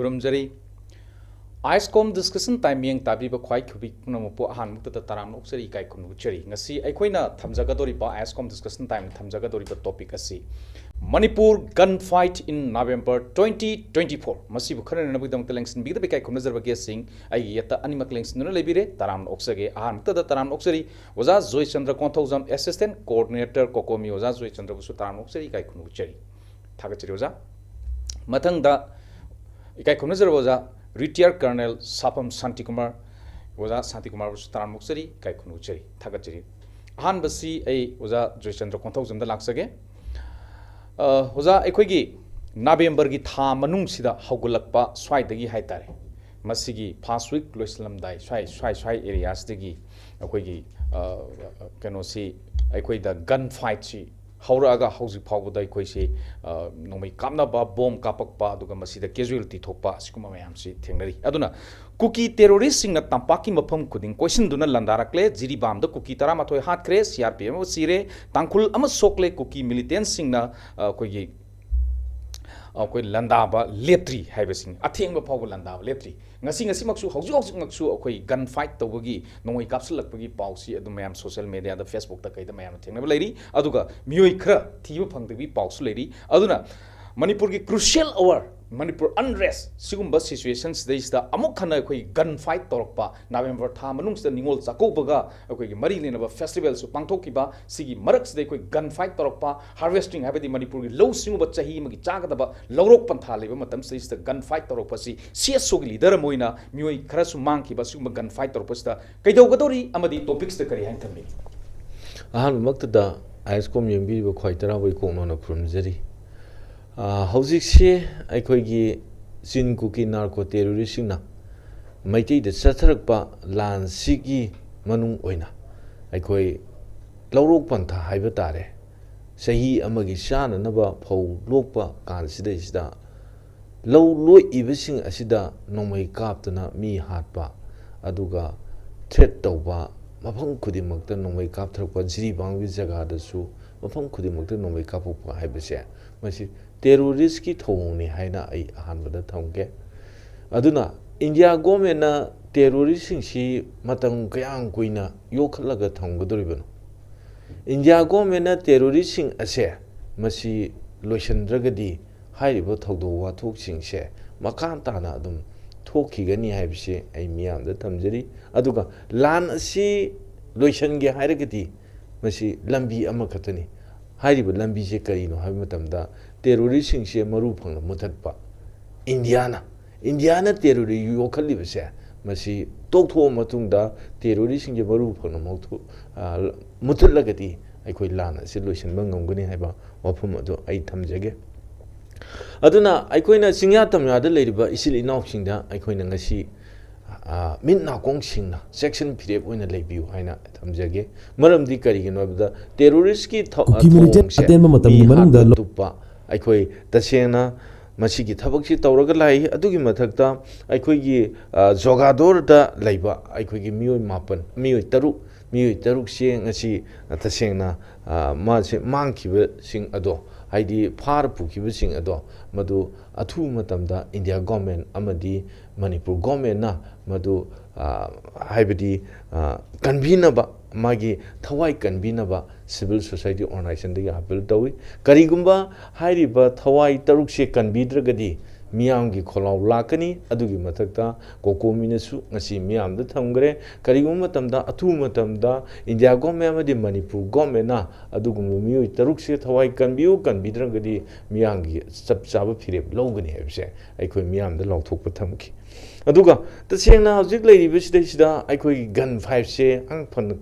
खुरमजरी आइसकॉम discussion timing ताबीब ख्वाई खुबी पुनमपो अहानमुक्त तराम नोक्सरी काय खुनुचरी ngasi अखोइना थमजगदोरिबा आइसकॉम डिस्कशन टाइम थमजगदोरिबा topic asi Manipur gunfight in November 2024 masibu khana nabudam telengsin bigda bekai khumnazarba gesing ai yata animak lengsin no lebire taram oksage ahamuक्त taram oksari oza Joy Chandra Konthojam assistant coordinator kokomi oza Joy Chandra busu taram oksari kai khumuchari thagachari oza mathangda ikai khumnazarba oza Retired Colonel Sapam Santikumar Oza Santikumar was Taran Muxeri, Kai Kunucheri, Tagacheri. Han Basi, a Oza Joychandra Kontos and the Laxage Oza Equigi Nabembergi Ta Manung Sida Hogulakpa, Swai the Gi Haitare Masigi, Past week, Loislam Dai, Swai areas the Gi Aquigi Canosi, Equi the gunfight. Hauraga hausi power da koisi no mai kamna ba bomb kapak pa duga masida casualty thokpa sikuma mayam si thengnari aduna cookie terrorist sing na tampaki mafam kuding question duna landarakle jiri bam da cookie tara mathoi hat kre CRPM sire tangkhul ama sokle cookie militants sing na koigi koi landaba leptri haibasing athengba phaw landaba leptri ngasi maksu hauji maksu koi gun fight tawagi noi kapsulakpagi pausi adu mayam social media da Facebook ta kaida mayam thengna lairi aduga mioi khra thibu phangdagi pausu lairi aduna Manipur ki crucial hour Manipur unrest sigumba situations there is the amuk khana koi gun fight torpa November tha manung da ningol chakobaga koi gi mari lena ba festival su pangthokiba sigi maraks de koi gun fight torpa harvesting habedi Manipur gi low singuba chahi magi chaga da lawrok pantha leba matam se is the gun fight torpa si CSO gi leader moina mioi khara su mangki ba sigumba gun fight torpa sta kaidau gadori amadi topics da kari han thammi ahan makta da ISCOM yembi ba khwaitara boi kongno na khurumjari Hausikse aikoigi Sin Kuki narco terrorist na Maiti the Satrakpa Lan Sigi Manung Oina Aikoi Laurok Panta Haibatare Sahi Amagi Shana Naba Po Lokpa Kan Sida Isda Low Loy Ibising Asida Nomai Kaptana Mi Hatpa Aduga Threat Tauba Mapang Kudimakta Nomai Kaptrakpa Jiri Bangwi Jaga Su Mapang Kudimakta Nomai Kapupa Haibase Masi terrorist ki thoni haina ai ahanbada thongke aduna India government na terrorist sing si matang kayang kuina yokhalaga thonggodoribano India government na terrorist sing ase masi loisandragadi hairibo thogdo wa thok sing se makan tana adum thokigani haibse ai miyam da thamjari aduga lan asi loisange hairagadi masi lambi ama khatani hairibo lambi se karino haimatamda terrorist se maru phang muthatpa Indiana terrorist yokhali base masi toktho matungda terrorist je maru phang mothu muthatlagati aikoi lana se loisan bangomgani haiba wafum adu ai thamjage aduna aikoina singya tamya da leiriba isil inaw singda aikoina ngasi minna kong singna section period oina leibiu haina thamjage maramdi karigino da terrorist ki atenba matamni manungda tupa aikoi tasena masigi thabaksi tawraga lai adugi mathakta aikoigi jogador da laiba aikoigi mioi mapan mioi taruk se ngasi tasena ma se mangkiba sing ado haidi phar pukiba sing ado madu athu matamda India government amadi Manipur government na madu haibadi kanbinaba magi thawai kanbinaba civil society organization de appeal tawi karigumba hairiba thawai taruk se kanbidragadi miyamgi kholaw lakani adugi mathakta kokominasu ngasi miyam da thamgre karigumba tamda athu matamda India government amadi Manipur government na adugumba miyoi taruk se thawai kanbidragadi miyamgi chapchaba phireb logani hebse aikoi miyam da lawthokpa thamki aduga tasengna hojik leiribasida aikoi gun fight se ang phana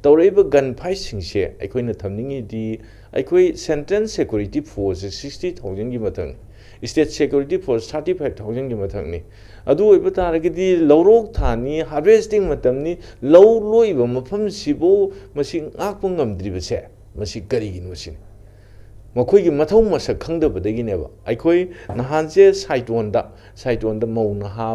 tawreiba gun fight singse aikoina thamningi di aikoi central security force 60,000 gi mathang state security force 35,000 gi mathang ni adu oiba taragidi lawrok thani harvesting matamni law loiba mafam sibo masing akpang ngamdribase masi karigin wasin मखोई मथौ मसक खंगदबदगिनेबा अखोई नहानसे साइटोन मौ नहा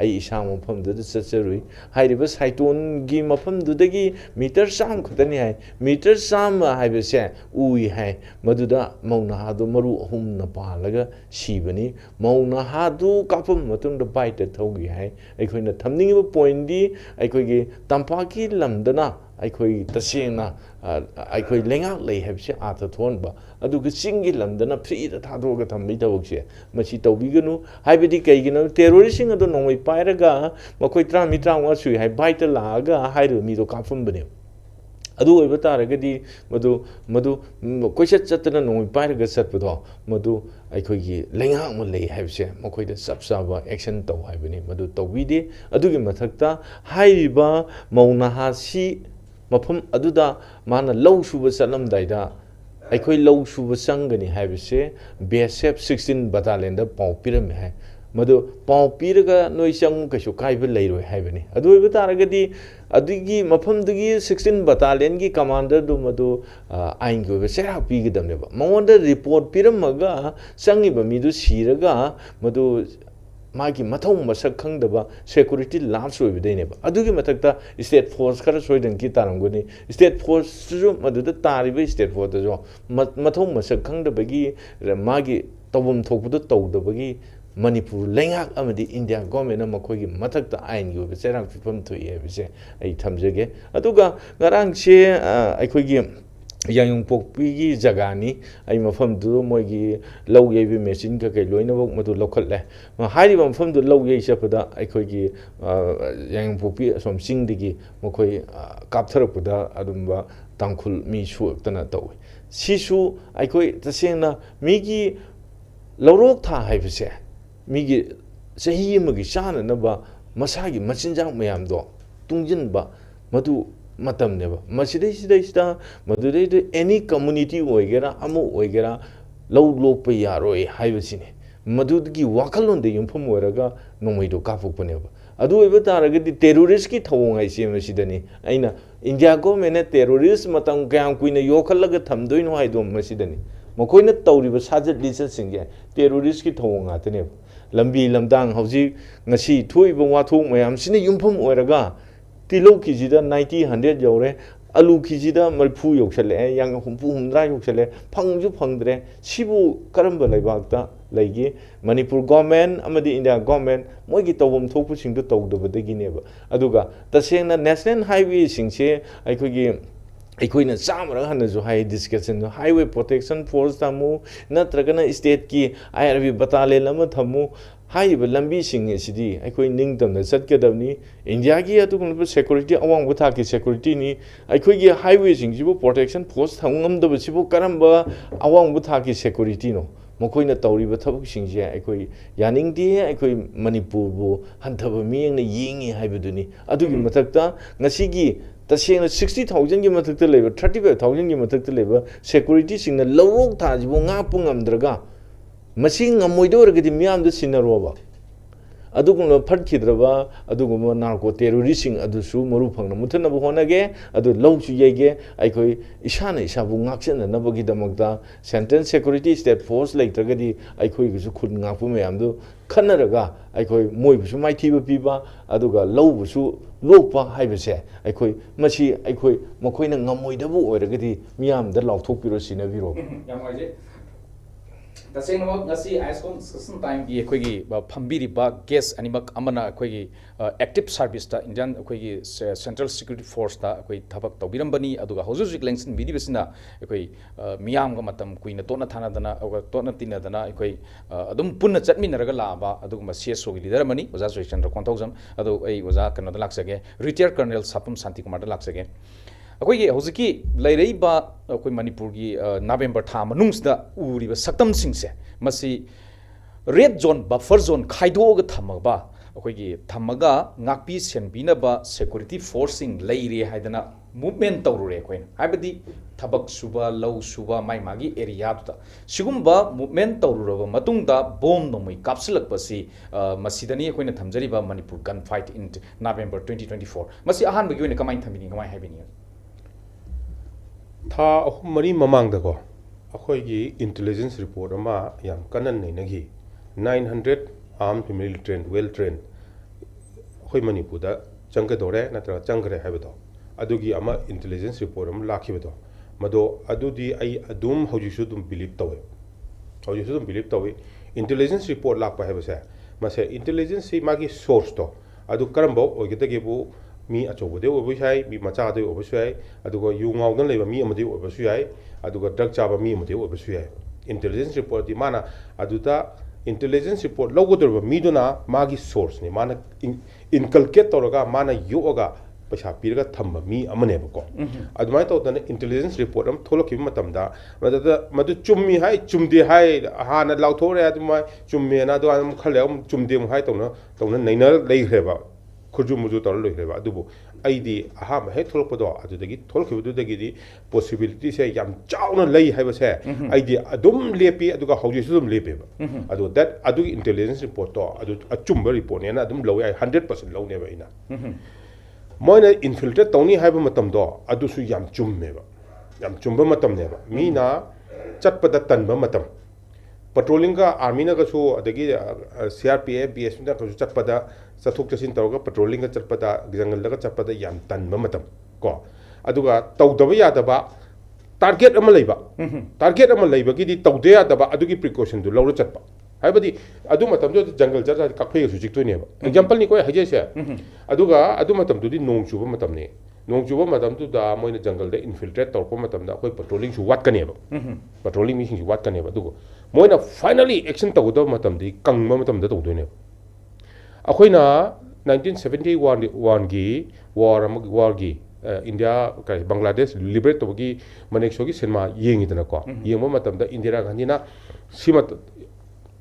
इसा मफमद चचरुई हाइरिबा साइटोन की मफमदुदगी metre चाम खतनी है metre चाम हाइबसे उई है मदुदा मौ नहादो मरु अहुम न पालगा सीबनी मौ नहादो काफम मतुंग द बाइट थौगी है अखोइना थमनिंग पॉइंट दी अखोई तंपाकी लमदना अखोई तसेना अखोई लेंगा लई हैबसे आथा थोनबा अदुग चिंगी लमदना फ्री द थादोग थम्बी तबुकसे मसी तौबिगनु हाइबदी कइगिनो टेररिस्टिंग अदो नोंमै पाइरगा मखोई 30 सुई हाइ बाइट लागा हाइरो मीदो काफमबने अदु ओइबा तारगदी मदु कोइसत चतना नोंमै पाइरगा चतपदो मदु अखोई लेंगा म लई हैबसे मखोई द सबसाबा एक्शन तौ हाइबनी मदु तौबिदे अदुगी मथक्ता हाइरिबा मौनाहासी मफम अदुदा माना लौ सुबा चलमदाइदा अखोई लौ सुबा चंगनी हैबसे बीएसएफ 16 बटालियन दा पाउ पिरम है मदु पाउ पिरगा नोइ चंग कइसु काइबा लैरोय हैबनी अदु ओइबा तारगदी अदुगी मफमदुगी 16 बटालियन की कमांडर दु मदु आइन को सेरा पिगदमनेबा मंगोंद रिपोर्ट पिरमगा चंगिबा मिदु सीरगा मदु मागी मथौ मसक खंगदबा सिक्योरिटी लाप्स ओइबदैनेबा अदुगी मथक्ता स्टेट फोर्स खरा सोइदन की तारंगोनी स्टेट फोर्स जो मदुदा तारिबा स्टेट फोर्स जो मथौ मसक खंगदबगी मागी तबम थोकबदु तौदबगी मणिपुर लेंगाक अमदी इंडिया गवर्नमेंट मखोगी मथक्ता आइन की ओइबा सेरांग फिफम थुई हैबसे आई थमजगे अदुगा ngarangshe अखोगी यांगपोकपी की जगानी आई मफमदु मोगी लौ येबी मेसिन का कई लोइनबक मदु लौखले हाइरिबा मफमदु लौ ये चपदा अखोगी यांगपोकपी असम सिंगदगी मखोई कापथरपदा अदुमबा तांखुल मी सुक्तना तौई सिसु अखोई तसेना मीगी लौरोक था हाइबसे मीगी सही मगी चाननबा मसागी मचिनजाक मयामदो तुंजिनबा मदु मतमनेबा मसिदैसिदा मदुदैदे एनी कम्युनिटी ओइगेरा अमु ओइगेरा लौ लोकप यारोय हाइबसिने मदुदगी वाखलोंदे युमफम ओरगा नोमैदो काफुकपनेबा अदु ओइबा तारगदि टेररिस्ट की थवोंग आइसे मसिदनी आइना इंडिया गवर्नमेंट टेररिस्ट मतम कयाम कुइना योखलगा थमदोइनो हाइदो मसिदनी मखोइना तौरिबा साजत लिचत सिंगे टेररिस्ट की थवोंग आतनेबा लंबी लमदांग हौजी ngasi थोइबा वाथों मयाम सिने युमफम ओरगा तिलो कीजिदा 90-100 यौरे आलू कीजिदा मरफू योक्सले यांग हुमफू हुमद्रा योक्सले फंगजु फंगद्रे सिबु करम लेबाकता लैगे मणिपुर गवर्नमेंट अमदी इंडिया गवर्नमेंट मोगी तौबम थोकपु सिंगदु तौदबदगिनेबा अदुगा तसेंना नेशनल हाईवे सिंगसे अखोगी अखोइना चामरग हनजु हाई डिस्कशन हाईवे प्रोटेक्शन फोर्स थमु नत्रगना स्टेट की आईआरबी बटालियन अमा थमु हाइब लंबी सिंग सिदी अखोई निंगतमना चतकदबनी इंडिया की अतुगुनब सिक्योरिटी अवांग थाकी सिक्योरिटी नि अखोई की हाईवे सिंगजिबु प्रोटेक्शन फोर्स थंगमदबसिबु करंबा अवांग थाकी सिक्योरिटी नो मखोइना तौरिबा थबक सिंगजे अखोई यानिंगदि अखोई मणिपुर बु हंथब मियंगना यिंगी हाइबदुनी अदुगी मथक्ता ngasiगी तसेंना 60,000 की मथक्ता लेबा 35,000 की मथक्ता लेबा सिक्योरिटी सिंगना लौरोक थाजिबु ngapu ngamdraga मसी ngमोइदोरगदि मियामदु सिनरोबा अदुगुम फटखिद्रबा अदुगुम नार्को टेररिस्टिंग अदुसु मरु फंगना मुथनबु होनगे अदु लौसु येगे अखोई इसाना इसाबु ngaksenनबगी दमकता सेंट्रल सिक्योरिटी स्टेट फोर्स लेत्रगदि अखोई गुसु खुद ngakपु मयामदु खनरगा अखोई मोइबुसु माइथिबा पिबा अदुगा लौबुसु लोकपा हाइबसे अखोई मसी अखोई मखोइना ngमोइदबु ओरगदि मियामदा लाउथोकपिरो सिनबिरो यामाजे तसेंगमक ngasi आइसकोम डिस्कशन टाइम की अखोगी फंबीरिबा गेस अनिमक अमना अखोगी एक्टिव सर्विस ता इंडियन अखोगी सेंट्रल सिक्योरिटी फोर्स ता अखोई थबक तौबिरंबनी अदुगा हौजुजिक लेंसन बिदिबसिना अखोई मियामगा मतम कुइना तोना थानादना अगर तोना तिनादना अखोई अदुम पुन्ना चटमिनरगा लाबा अदुगमा सीएसओ गी लीडर मनी ओजा सोइचंद्र कोंथौजम अदु ए ओजा कनोदा लाक्सगे रिटायर कर्नल सापम शांति कुमार दा लाक्सगे अखोई हौजिकी लैरैबा अखोई मणिपुर की नवेंबर था मनुंगसदा उरिबा सक्तम सिंगसे मसी रेड जोन बफर जोन खाइदोग थमबा अखोई थमगा ngakpi senbinaba security forcing leire haidana movement tawrure अखोइन हाइबदी थबक सुबा लौ सुबा माइ मागी एरिया दुदा सिगुम्बा मूवमेंट तौरुरबा मतुंगदा बोम नोमै कापसलकपसी मसिदनी अखोइना थमजरिबा Manipur gun fight in November 2024 मसी अहानबगी ओइना कमाइन थमिनी कमाइ हाइबिनी था अहुम मरी ममांगदको अखोई इंटेलिजेंस रिपोर्ट अमा याम कनन नैनगी 900 arm family train well train अखोई मणिपुर चंगदोरे नत्र चंगरे हैबदो अदुगी अमा इंटेलिजेंस रिपोर्ट अमा लाखिबदो मदो अदुदी आई अदुम हौजिसु दुम बिलीव तवे हौजिसु दुम बिलीव तवे इंटेलिजेंस रिपोर्ट लाख हैबसे मसे इंटेलिजेंस सी मागी सोर्स तो अदु करंबो ओगेदगेबु मी अचौबदे ओबसुयाई मी मचादे ओबसुयाई अदुगो युंगाउदन लेबा मी अमदे ओबसुयाई अदुगो ड्रग चाबा मी अमदे ओबसुयाई इंटेलिजेंस रिपोर्ट दी माना अदुदा इंटेलिजेंस रिपोर्ट लौगदरबा मीदुना मागी सोर्स ने माना इनकलकेट तौरगा माना योगा पैसा पीरगा थम्बा मी अमनेबको अदुमाय तौदन इंटेलिजेंस रिपोर्ट अम थोलकिब मतमदा मदु चुम्मी हाय चुमदे हाय हाना लाउथोरे अदुमाय चुम्मेना दो अम खले अम चुमदे हाय तौना नैना लेख्रेबा खुजु मुजु तौर लोख्रेबा अदुबु आईदी अहा हे थोलपदो अदुदगी थोलखिबदुदगी पॉसिबिलिटी से याम चाउना लई हायबसे आईदी अदुम लेपी अदुगा हौजिसु दुम लेपेबा अदु दैट अदु इंटेलिजेंस रिपोर्ट तो अदु अचुम्बा रिपोर्ट नेना अदुम लौय 100% लौनेबा इना मोइना इनफिल्ट्रेट तौनी हाइबा मतमदो अदुसु याम चुम्बा मतमनेबा मीना चटपदा तनबा मतम पेट्रोलिंग का आर्मी नगसु अदगी सीआरपीएफ बीएसपी नगसु चटपदा चथुक चसिन तौरगा पेट्रोलिंग का चटपदा जंगल लगा चटपदा याम तनबा मतम को अदुगा तौदबा यादबा टारगेट अमा लैबा टारगेट अमा लैबगिदी तौदे यादबा अदुगी प्रिकॉशन दु लौर चटपा हाइबदी अदु मतमदो जंगल जरा काफेसु चिक्तोनेबा एग्जांपल नि कोय हाइजेसे अदुगा अदु मतमदुदी नोंग चुबा मतमने नोंग चुबा मतमदुदा मोइना जंगल दे इनफिल्ट्रेट तौरपा मतमदा अखोय पेट्रोलिंग सु वाटकनेबा पेट्रोलिंग मिसिंग सु वाटकनेबा दुगो मोइना फाइनली एक्शन तौदो मतमदी कंगबा मतमदा तौदोने अखोइना 1971 गी वार गी इंडिया बांग्लादेश लिबरेट तौगी मनेक्सोगी सिनेमा येंगिदना को येंबा मतमदा इंदिरा गांधी ना सिमत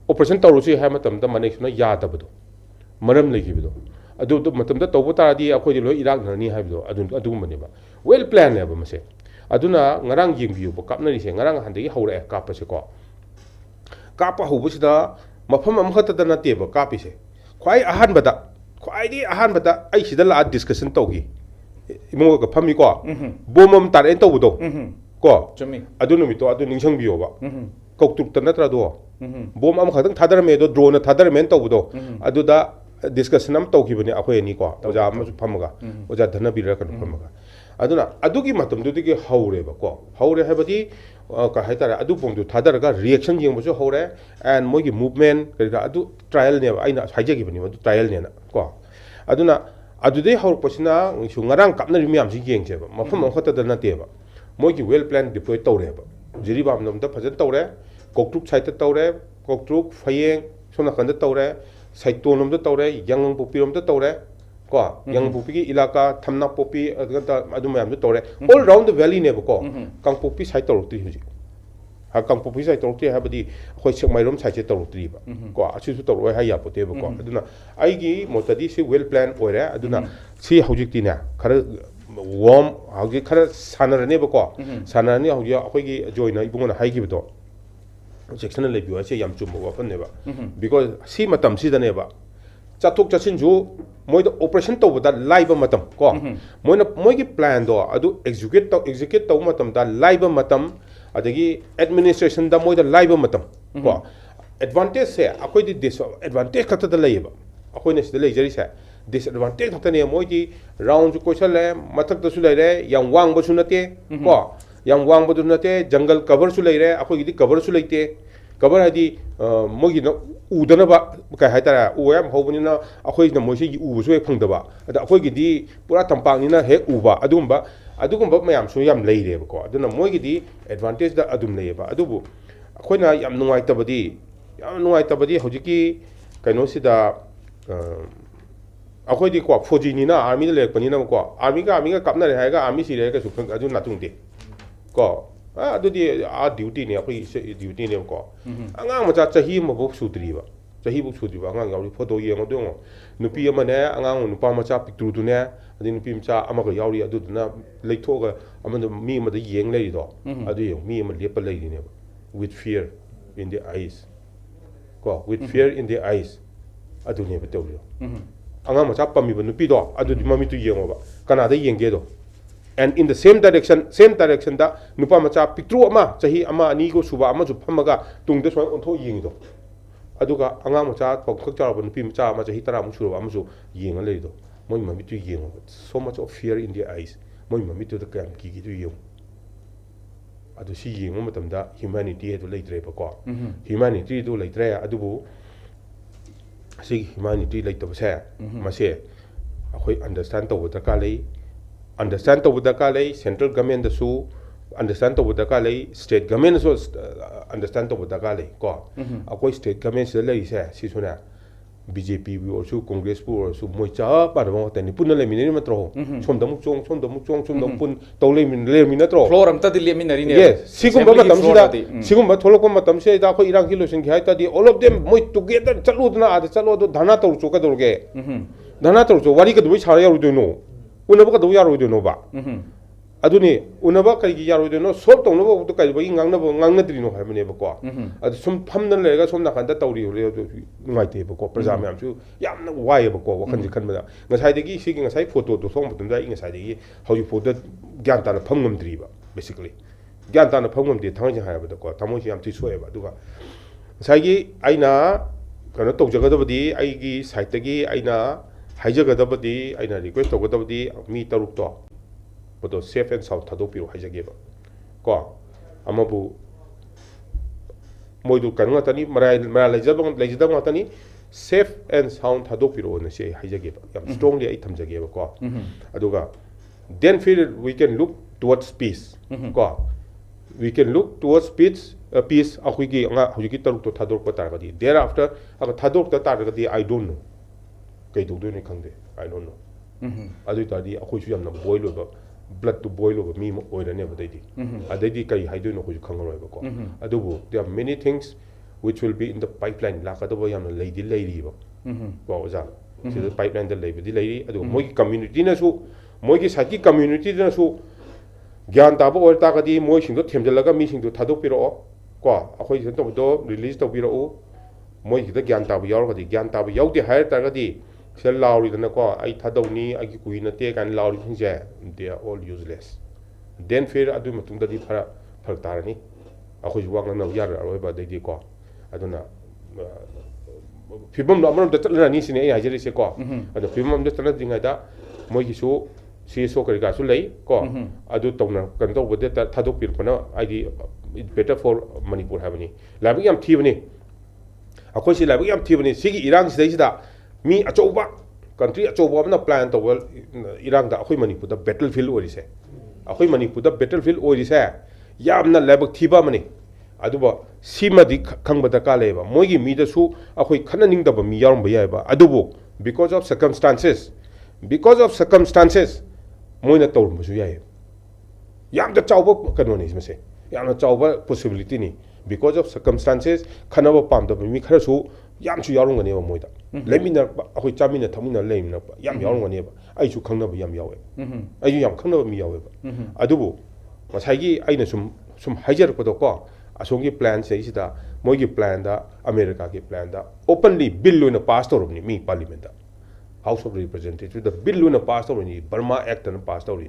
ऑपरेशन तौरुसी है मतमदा मनेक्सना यादबदो मरम लेगिबदो अदु मतमदा तौबो तारादी अखोइदि लोय इरागननी हाइबदो अदुगुमनेबा वेल प्लान नेबा मसे अदुना ngarang yingbiu bo kapnari se ngarang handegi hore kapase ko kapa hubusida mafam amkhata dana teba kapise khwai ahan bada ai sida la discussion tawgi imo ga phami ko bomam tar en tawdo ko chumi adu numito adu ningsang biyo ba koktuk tan natra do bom am khadang thadar me do drone thadar men tawdo adu da discussion am tawkhibani akhoi ani ko oja am phamaga oja dhana bira kan phamaga aduna adugi matam dudigi haure ba ko haure habadi ka haitara adu pong du thadar ga reaction jing boso haure and mogi movement ka adu trial ne aina haije gi bani adu trial ne na ko aduna adude haur pasina su ngarang kapna ri miam si jeng je ba mafam khata da na te ba mogi well plan deploy tawre ba jiri bam nam da phajan tawre koktruk site tawre koktruk phayeng sona kan da tawre saiton nam da tawre yang pupirom da tawre ko yang pupi ilaka thamna popi adu mayam da tawre all round the valley ne ba ko kang popi site tawti huji ha kang popi site tawti ha badi khoi sek mairom site tawti ba ko asu su tawroi ha ya pote ba ko aduna ai gi motadi si well plan oire aduna si hojik tina khara warm haugi khara sanarane ba ko sanarane haugi akhoi gi joina ibungona hai gi bdo section le biwa se yam chum wa fan ne ba because si matam si da ne ba chathuk chachin ju moida operation to da live matam ko moina moigi plan do adu execute to matam da live matam adagi administration da moida live matam ko advantage se akoi di disadvantage khata da laiba akoi ne se lai jari se disadvantage khata ne moidi round ju ko chale mathak da su lai re yang wang ba su nate ko yang wang ba du nate jungle cover su lai re akoi gi cover su laite cover hadi mogi na udana ba kai haitara uam hobuni na akhoi na moisi u su ek phangda ba ada akhoi gi di pura tampang ni na he uba adugumba mayam su yam leire ba ko aduna mogi di advantage da adum lei ba adubu akhoi na yam nuai tabadi hojiki kaino sida akhoi di ko foji ni na army le pani na ko army ga kapna re haiga army si re ka su adu na tung de ko adudi a duty ne akhoi duty ne ko angang macha chahi ma bok sutri ba angang yauri photo yeng do nupi ama ne angang nupa macha picture du ne adi nupi macha ama ga yauri adu na leitho ga ama mi ma da yeng lei do adu yeng mi ma lepa lei ne with fear in the eyes ko with fear in the eyes adu ne ba tawlo angang macha pami ba nupi do adu di mami tu yeng ba kana da yeng ge do and in the same direction da nupa macha pitru ama chahi ama ani go suba ama ju phamaga tungde soi ontho yingido aduga anga macha pokkhak charabu nupi macha ama chahi tara mu suba ama ju yinga leido moi mami tu yinga so much of fear in their eyes moi mami tu da kam ki tu yinga adu si yinga matamda humanity edu leitre ba ko humanity du leitre adubu si humanity leitre ba sa mase akhoi understand to da ka lei understand to the Kale, central government the su understand to the Kale, state government so understand to the Kale, go. A state government say, Sisuna, BJP also Congress also Mocha, but about any Punale Minametro, from the Muchong, from the Muchong, from the Pun, Tolemin Leminatro. Floram Tadileminari. Yes, Sigumba Tolocomatam said that Iran Kilos and Haita, all of them moit together, Saludna, the Salado, Danato, Sokadorge. Danato, what you could wish how you do know. Unaba do yaro do no ba aduni unaba kai gi yaro do no sol tong no ba to kai ba ngang na tri no ha mane ba ko adu sum pham nan le ga som na kan da tawri le do ngai te ba ko praja me am chu yam na wai ba ko wa kan ji kan ba nga sai de gi si gi nga sai photo to song ba da nga sai de gi how you photo gyan ta na pham ngam tri ba basically gyan ta na pham ngam de thang ji ha ba da ko tamo si am ti so ba du ga sai gi aina kan to jaga da ba di ai gi sai te gi aina 하이저가다버디 아이나 리퀘스트 하고다버디 미 따룩도 보도 세프 앤 사우트 타도피로 하이저게바 거 아마부 모이도 가능하다니 말아 레지다방 하다니 세프 앤 사우트 타도피로 오는시 하이저게바 ям 스트롱리 아이 탐저게바 거 아도가 then feel we can look towards peace 거 we can look towards peace 아후기 anga 후기 따룩도 타도르고 따라가디 thereafter 아가 타도르다 따라가디 I don't know kay do ni khangde I don't know adu tadi akhoi su yamna boil over blood to boil over mi mo oira ne badai di adai di kai haido no khoi khangroi ba ko adu bu there are many things which will be in the pipeline la ka do yamna leidi leiri ba ko ja si the pipeline the leidi leiri adu moi community na su moi ki saki community na su gyan ta ba or ta ka di moi sing do themjal laga mi sing do thadok piro ko akhoi sen to do release to piro moi ki da gyan ta ba yaw ka di gyan ta ba yaw di hair ta ka di Sel Lauri the Nako, I Tadoni, I Kuina take and Lauri, they are all useless. Then fear Adumatunda di Partarani, I was walking on Yara, however they did go. I don't know. People number of the Talanis in a Jericho, and the people of the Talatin like that, Moisu, see so Gasulay, go. Adu Tona, can go with the Tadopirpana, it's better for Manipur Havani. Labiam Tivani. A question Labiam Tivani, Sigi Iran says that. Me a choba country a choba na plan to well Iran da akhoi Manipur da battlefield ori se akhoi Manipur da battlefield ori se yamna labak thiba mani aduba sima di khangba da ka leba moigi mi da su akhoi khananing da ba mi yarum ba ya ba adubo because of circumstances moina tawrum su ya yam da chawba kanoni se yam na chawba possibility ni because of circumstances khanaba pam da mi khara su yam chu yarung ne ba moida lemina akhoi chamina thamina lemina yam yarung ne ba ai chu khangna ba yam yawe ai yam khangna ba mi yawe ba adubu masai aina sum haijar ko ko asongi plan se isida moigi plan da America ki plan da openly bill loina pass to ni mi parliament da house of representatives the bill loina pass to ni Burma act na pass to ni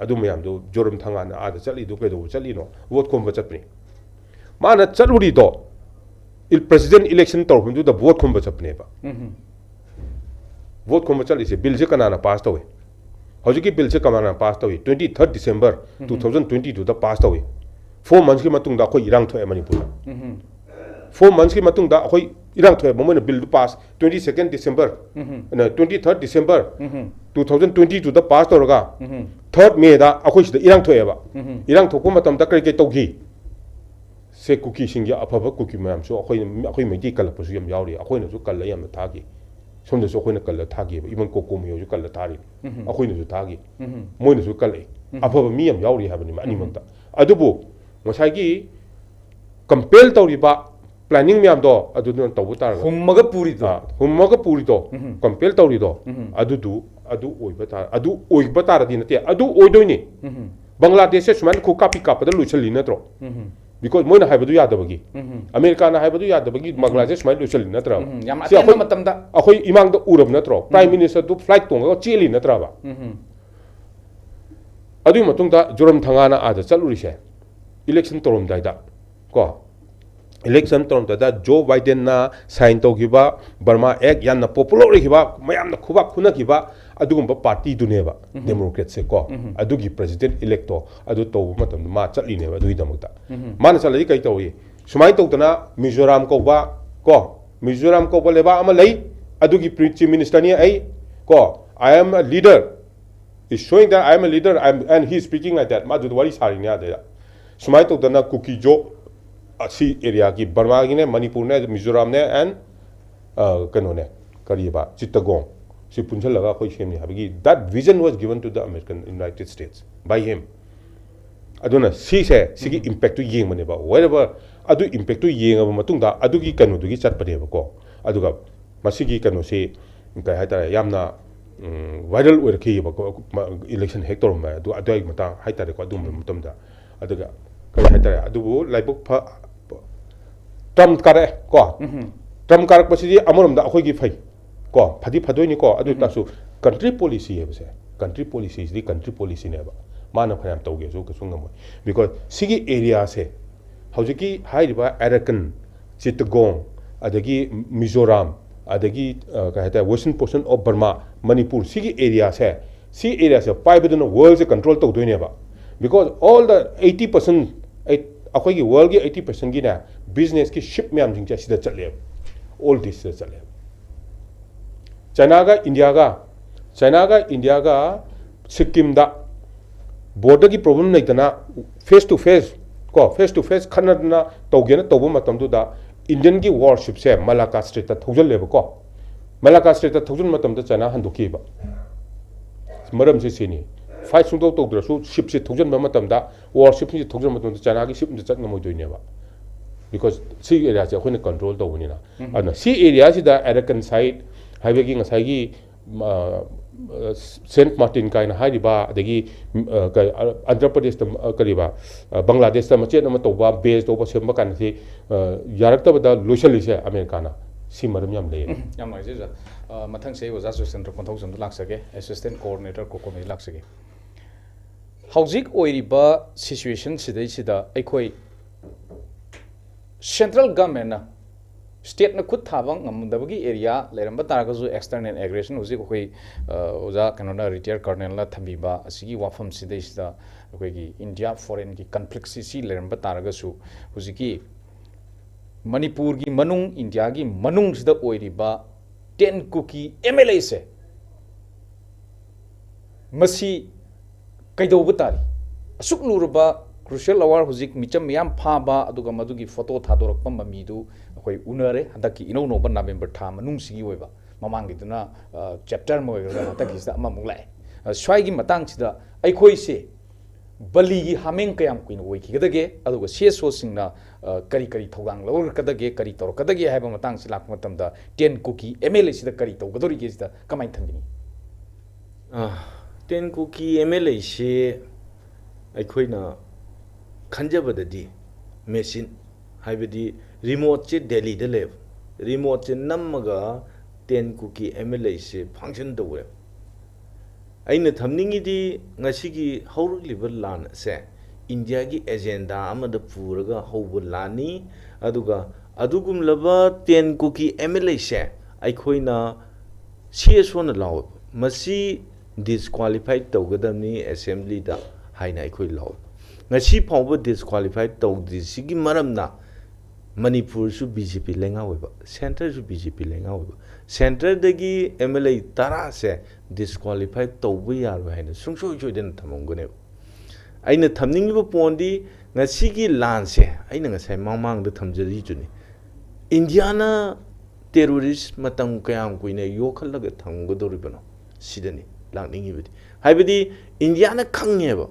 adu mayam do jorum thanga na ada chali do ke do chali no vote kom ba chapni mana chaluri do il president election tor hundu da vote kom ba chapne ba vote kom ba chali se bill je kana na pass to we hojiki bill je kana na pass to we 23rd December 2022 da pass to we 4 months ki matung da khoi irang thoe Manipur 4 months ki matung da khoi irang thoe momena bill pass 22nd December na 23rd December 2022 da pass to ga 3rd May da akhoi sida irang thoe ba irang thoko matam da kai kai tawgi se cookie singya apaba cookie mayam so akhoi mei kal pasu yam yawri akhoi na su kal yam thagi somda so akhoi na kal thagi even koko mu yo kal thari akhoi na su thagi moi na su kal apaba mi yam yawri habani ma ani manta adubu masagi compel tawriba planning myam do adu no tawu tar hummaga puri do compel tawri do adu oiba tar di nate adu oidoi ni Bangladesh se suman ku kapi kapada luchali na tro because moina haibadu yadabagi America na haibadu yadabagi Bangladesh suman luchali na tro yam atema matamda akhoi imang da urab na tro prime minister du flight tong ga cheli na tra ba अदुई मतुंगदा Joram थंगाना आदा चलुरिसे election तोरमदाइदा को election तोरमदाइदा Joe Biden ना sign तौगिबा Burma एक याना popular रिखिबा मयामना खुबा खुनखिबा अदुगुंबा party दुनेबा Democrat से को अदुगी president इलेक्टो अदु तौब मतम मा चलिनेबा अदुई दमकता माना चलदि कै तौई सुमाइ तौदना मिजोराम कोबा को मिजोराम कोबा लेबा अमा लई अदुगी चीफ मिनिस्टर नि आई को I am a leader is showing that I am a leader and he is speaking like that. Madu wari sari niya de. Sumai to dana kuki jo asi area ki Burma ki ne Manipur ne Mizoram ne and kano ne kariba Chittagong si punchal laga koi shem ni habigi. That vision was given to the American United States by him. Aduna si se si ki impact to yeng mane ba. Wherever adu impact to yeng aba matung da adu ki kano du ki chat pare ba ko. Adu ka masigi kano se kai hata yamna viral ओरखी election हेक तौर में अदुई मता हाइतारे को अदुम मतमदा अदुगा कई हाइतारे अदुबु लाइबुक Trump करे को Trump कारक पसिदि अमरमदा अखोइगी फै को फदि फदोइनि को अदु तासु कंट्री पॉलिसी हेबसे country policy is the country policy नेबा माना फयाम तौगे जो कसुंगम बिकॉज सिगी एरिया से हौजिकी हाइरिबा अराकन चित्तगोंग अदगी मिजोराम अदगी कहता है western portion of Burma Manipur सी एरिया से पाइबदुना वर्ल्ड से कंट्रोल तौदोइनेबा बिकॉज ऑल द 80% अखोगी वर्ल्ड की 80% की ना बिजनेस की शिप मैम जिंग सिदा चले ऑल दिस से चले चाइना का सिक्किम दा बॉर्डर की प्रॉब्लम नहीं तना फेस टू फेस खनना तौगेना तौबो मतमदुदा इंडियन की वॉरशिप से मलाका स्ट्रेट थौजल लेब को मलाका स्ट्रेट थौजल मतम चाइना हंदोकीब मरम से सीनी फाइट सुंदो तौद्रसु शिप से थौजल मतमदा वॉरशिप से थौजल मतम चाइना की शिप चट ngमोइदोइनेबा बिकॉज सी एरिया से अखोने कंट्रोल तौबनिना अना सी एरिया से दा अराकन साइड हाईवे की ngसाइगी Saint Martin Kine हाइरिबा अदगी Andhra Pradesh करीबा Bangladesh मचेत तौबा बेस तौबा सेम कान से यारक्तबदा लोइसलिसे अमेरिकाना सी मरम याम ले याम नाइजे जा मथंग से ओजा सुसेंद्र पंथौजम लाक्सगे असिस्टेंट कोऑर्डिनेटर कोकोमी लाक्सगे हौजिक ओइरिबा सिचुएशन सिदै सिदा अखोई सेंट्रल गवर्नमेंट स्टेट न खुद थाबा ngमदबगी एरिया लेरंबा तारगजु एक्सटर्नल एग्रेशन हुजि कोई ओजा कनोना रिटायर कर्नल ला थबिबा असिगी वाफम सिदैसिदा कोई इंडिया फॉरेन की कॉन्फ्लिक्ट सी लेरंबा तारगसु हुजि की मणिपुर की मनुंग इंडिया की मनुंग सिदा ओइरिबा 10 कुकी एमएलए से मसी कैदौबा तारी असुक लुरबा क्रुशियल अवार हुजिक मिचम मियाम फाबा अदुगा मदुगी फोटो थादोरकपा ममीदु अखोई उनरे हदकी इनौ नोबा नवेंबर था मनुंग सिगी ओइबा ममांगिदुना चैप्टर मोइगरा हदकी सिदा अममुक लाए स्वाइगी मतंग सिदा अखोई से बलीगी हामेंग कयाम कुइन ओइखिगदगे अदुगा सेसो सिंगना करी करी थौगांग लौरकदगे करी तौरकदगे हाइबा मतंग सि लाक मतमदा 10 कुकी एमएलए सिदा करी तौगदोरिगे सिदा कमाइ थंगिनी 10 कुकी एमएलए से अखोइना खंजबददी मेसिन हाइबदी रिमोट से दिल्ली दे लेब रिमोट से नमगा 10 कुकी एमएलए से फंक्शन दौरे अइन थमनिंगिदी ngasiगी हौरलिब लान से इंडिया की एजेंडा अमद पूरगा हौब लानी अदुगा अदुगुमलबा 10 कुकी एमएलए से अखोइना सीएसओ न लाव मसी डिस्क्वालिफाइड तौगदमनी असेंबली दा हाइना अखोइ लाव ngasi फाउब डिस्क्वालिफाइड तौदिसिगी मरमना मणिपुर सु बीजेपी लेंगा होइबा सेंटर सु बीजेपी लेंगा होइबा सेंटर दगी एमएलए तारा से डिस्क्वालिफाइड तौब यारो हाइना सुंसोइ सोइदन थमंगने आइना थमनिंगिबो पोंदी ngasiगी लान से आइना ngसाइ मांगमांग द थमजरी जुनि इंडियाना टेररिस्ट मतंग कयाम कुइने योखलग थंगदोरिबनो सिदनी लांनिंगिबदी हाइबदी इंडियाना खंगेबा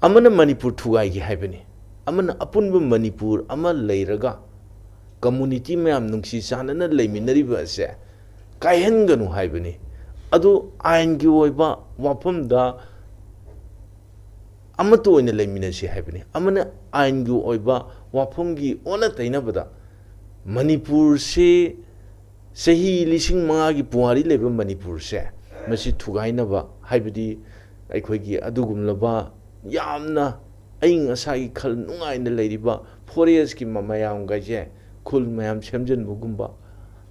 अमन मणिपुर थुगाई हाइबनी अमन अपुनब मणिपुर अम लेरगा कम्युनिटी मैम नुंसी चानना लेमिनरिबा से कायहनगनु हाइबनी अदु आइन की ओइबा वाफमदा अमतो ओइना लेमिनसी हाइबनी अमन आइन की ओइबा वाफमगी ओना तैनबदा मणिपुर से सही लिसिंग मंगा की पुआरी लेबा मणिपुर से मसी थुगाइनबा हाइबदी ꯑꯩꯈꯣꯏꯒꯤ ꯑꯗꯨꯒꯨꯝꯂꯕ ꯌꯥꯝꯅ ꯑꯏꯪ ꯑꯁꯥꯒꯤ ꯈꯜ ꯅꯨꯡꯉꯥꯏꯅ ꯂꯩꯔꯤꯕ ꯐꯣꯔꯦꯁꯀꯤ ꯃꯌꯥꯝꯒꯩꯁꯦ ꯈꯨꯜ ꯃꯌꯥꯝ ꯁꯦꯝꯖꯤꯟꯕꯒꯨꯝꯕ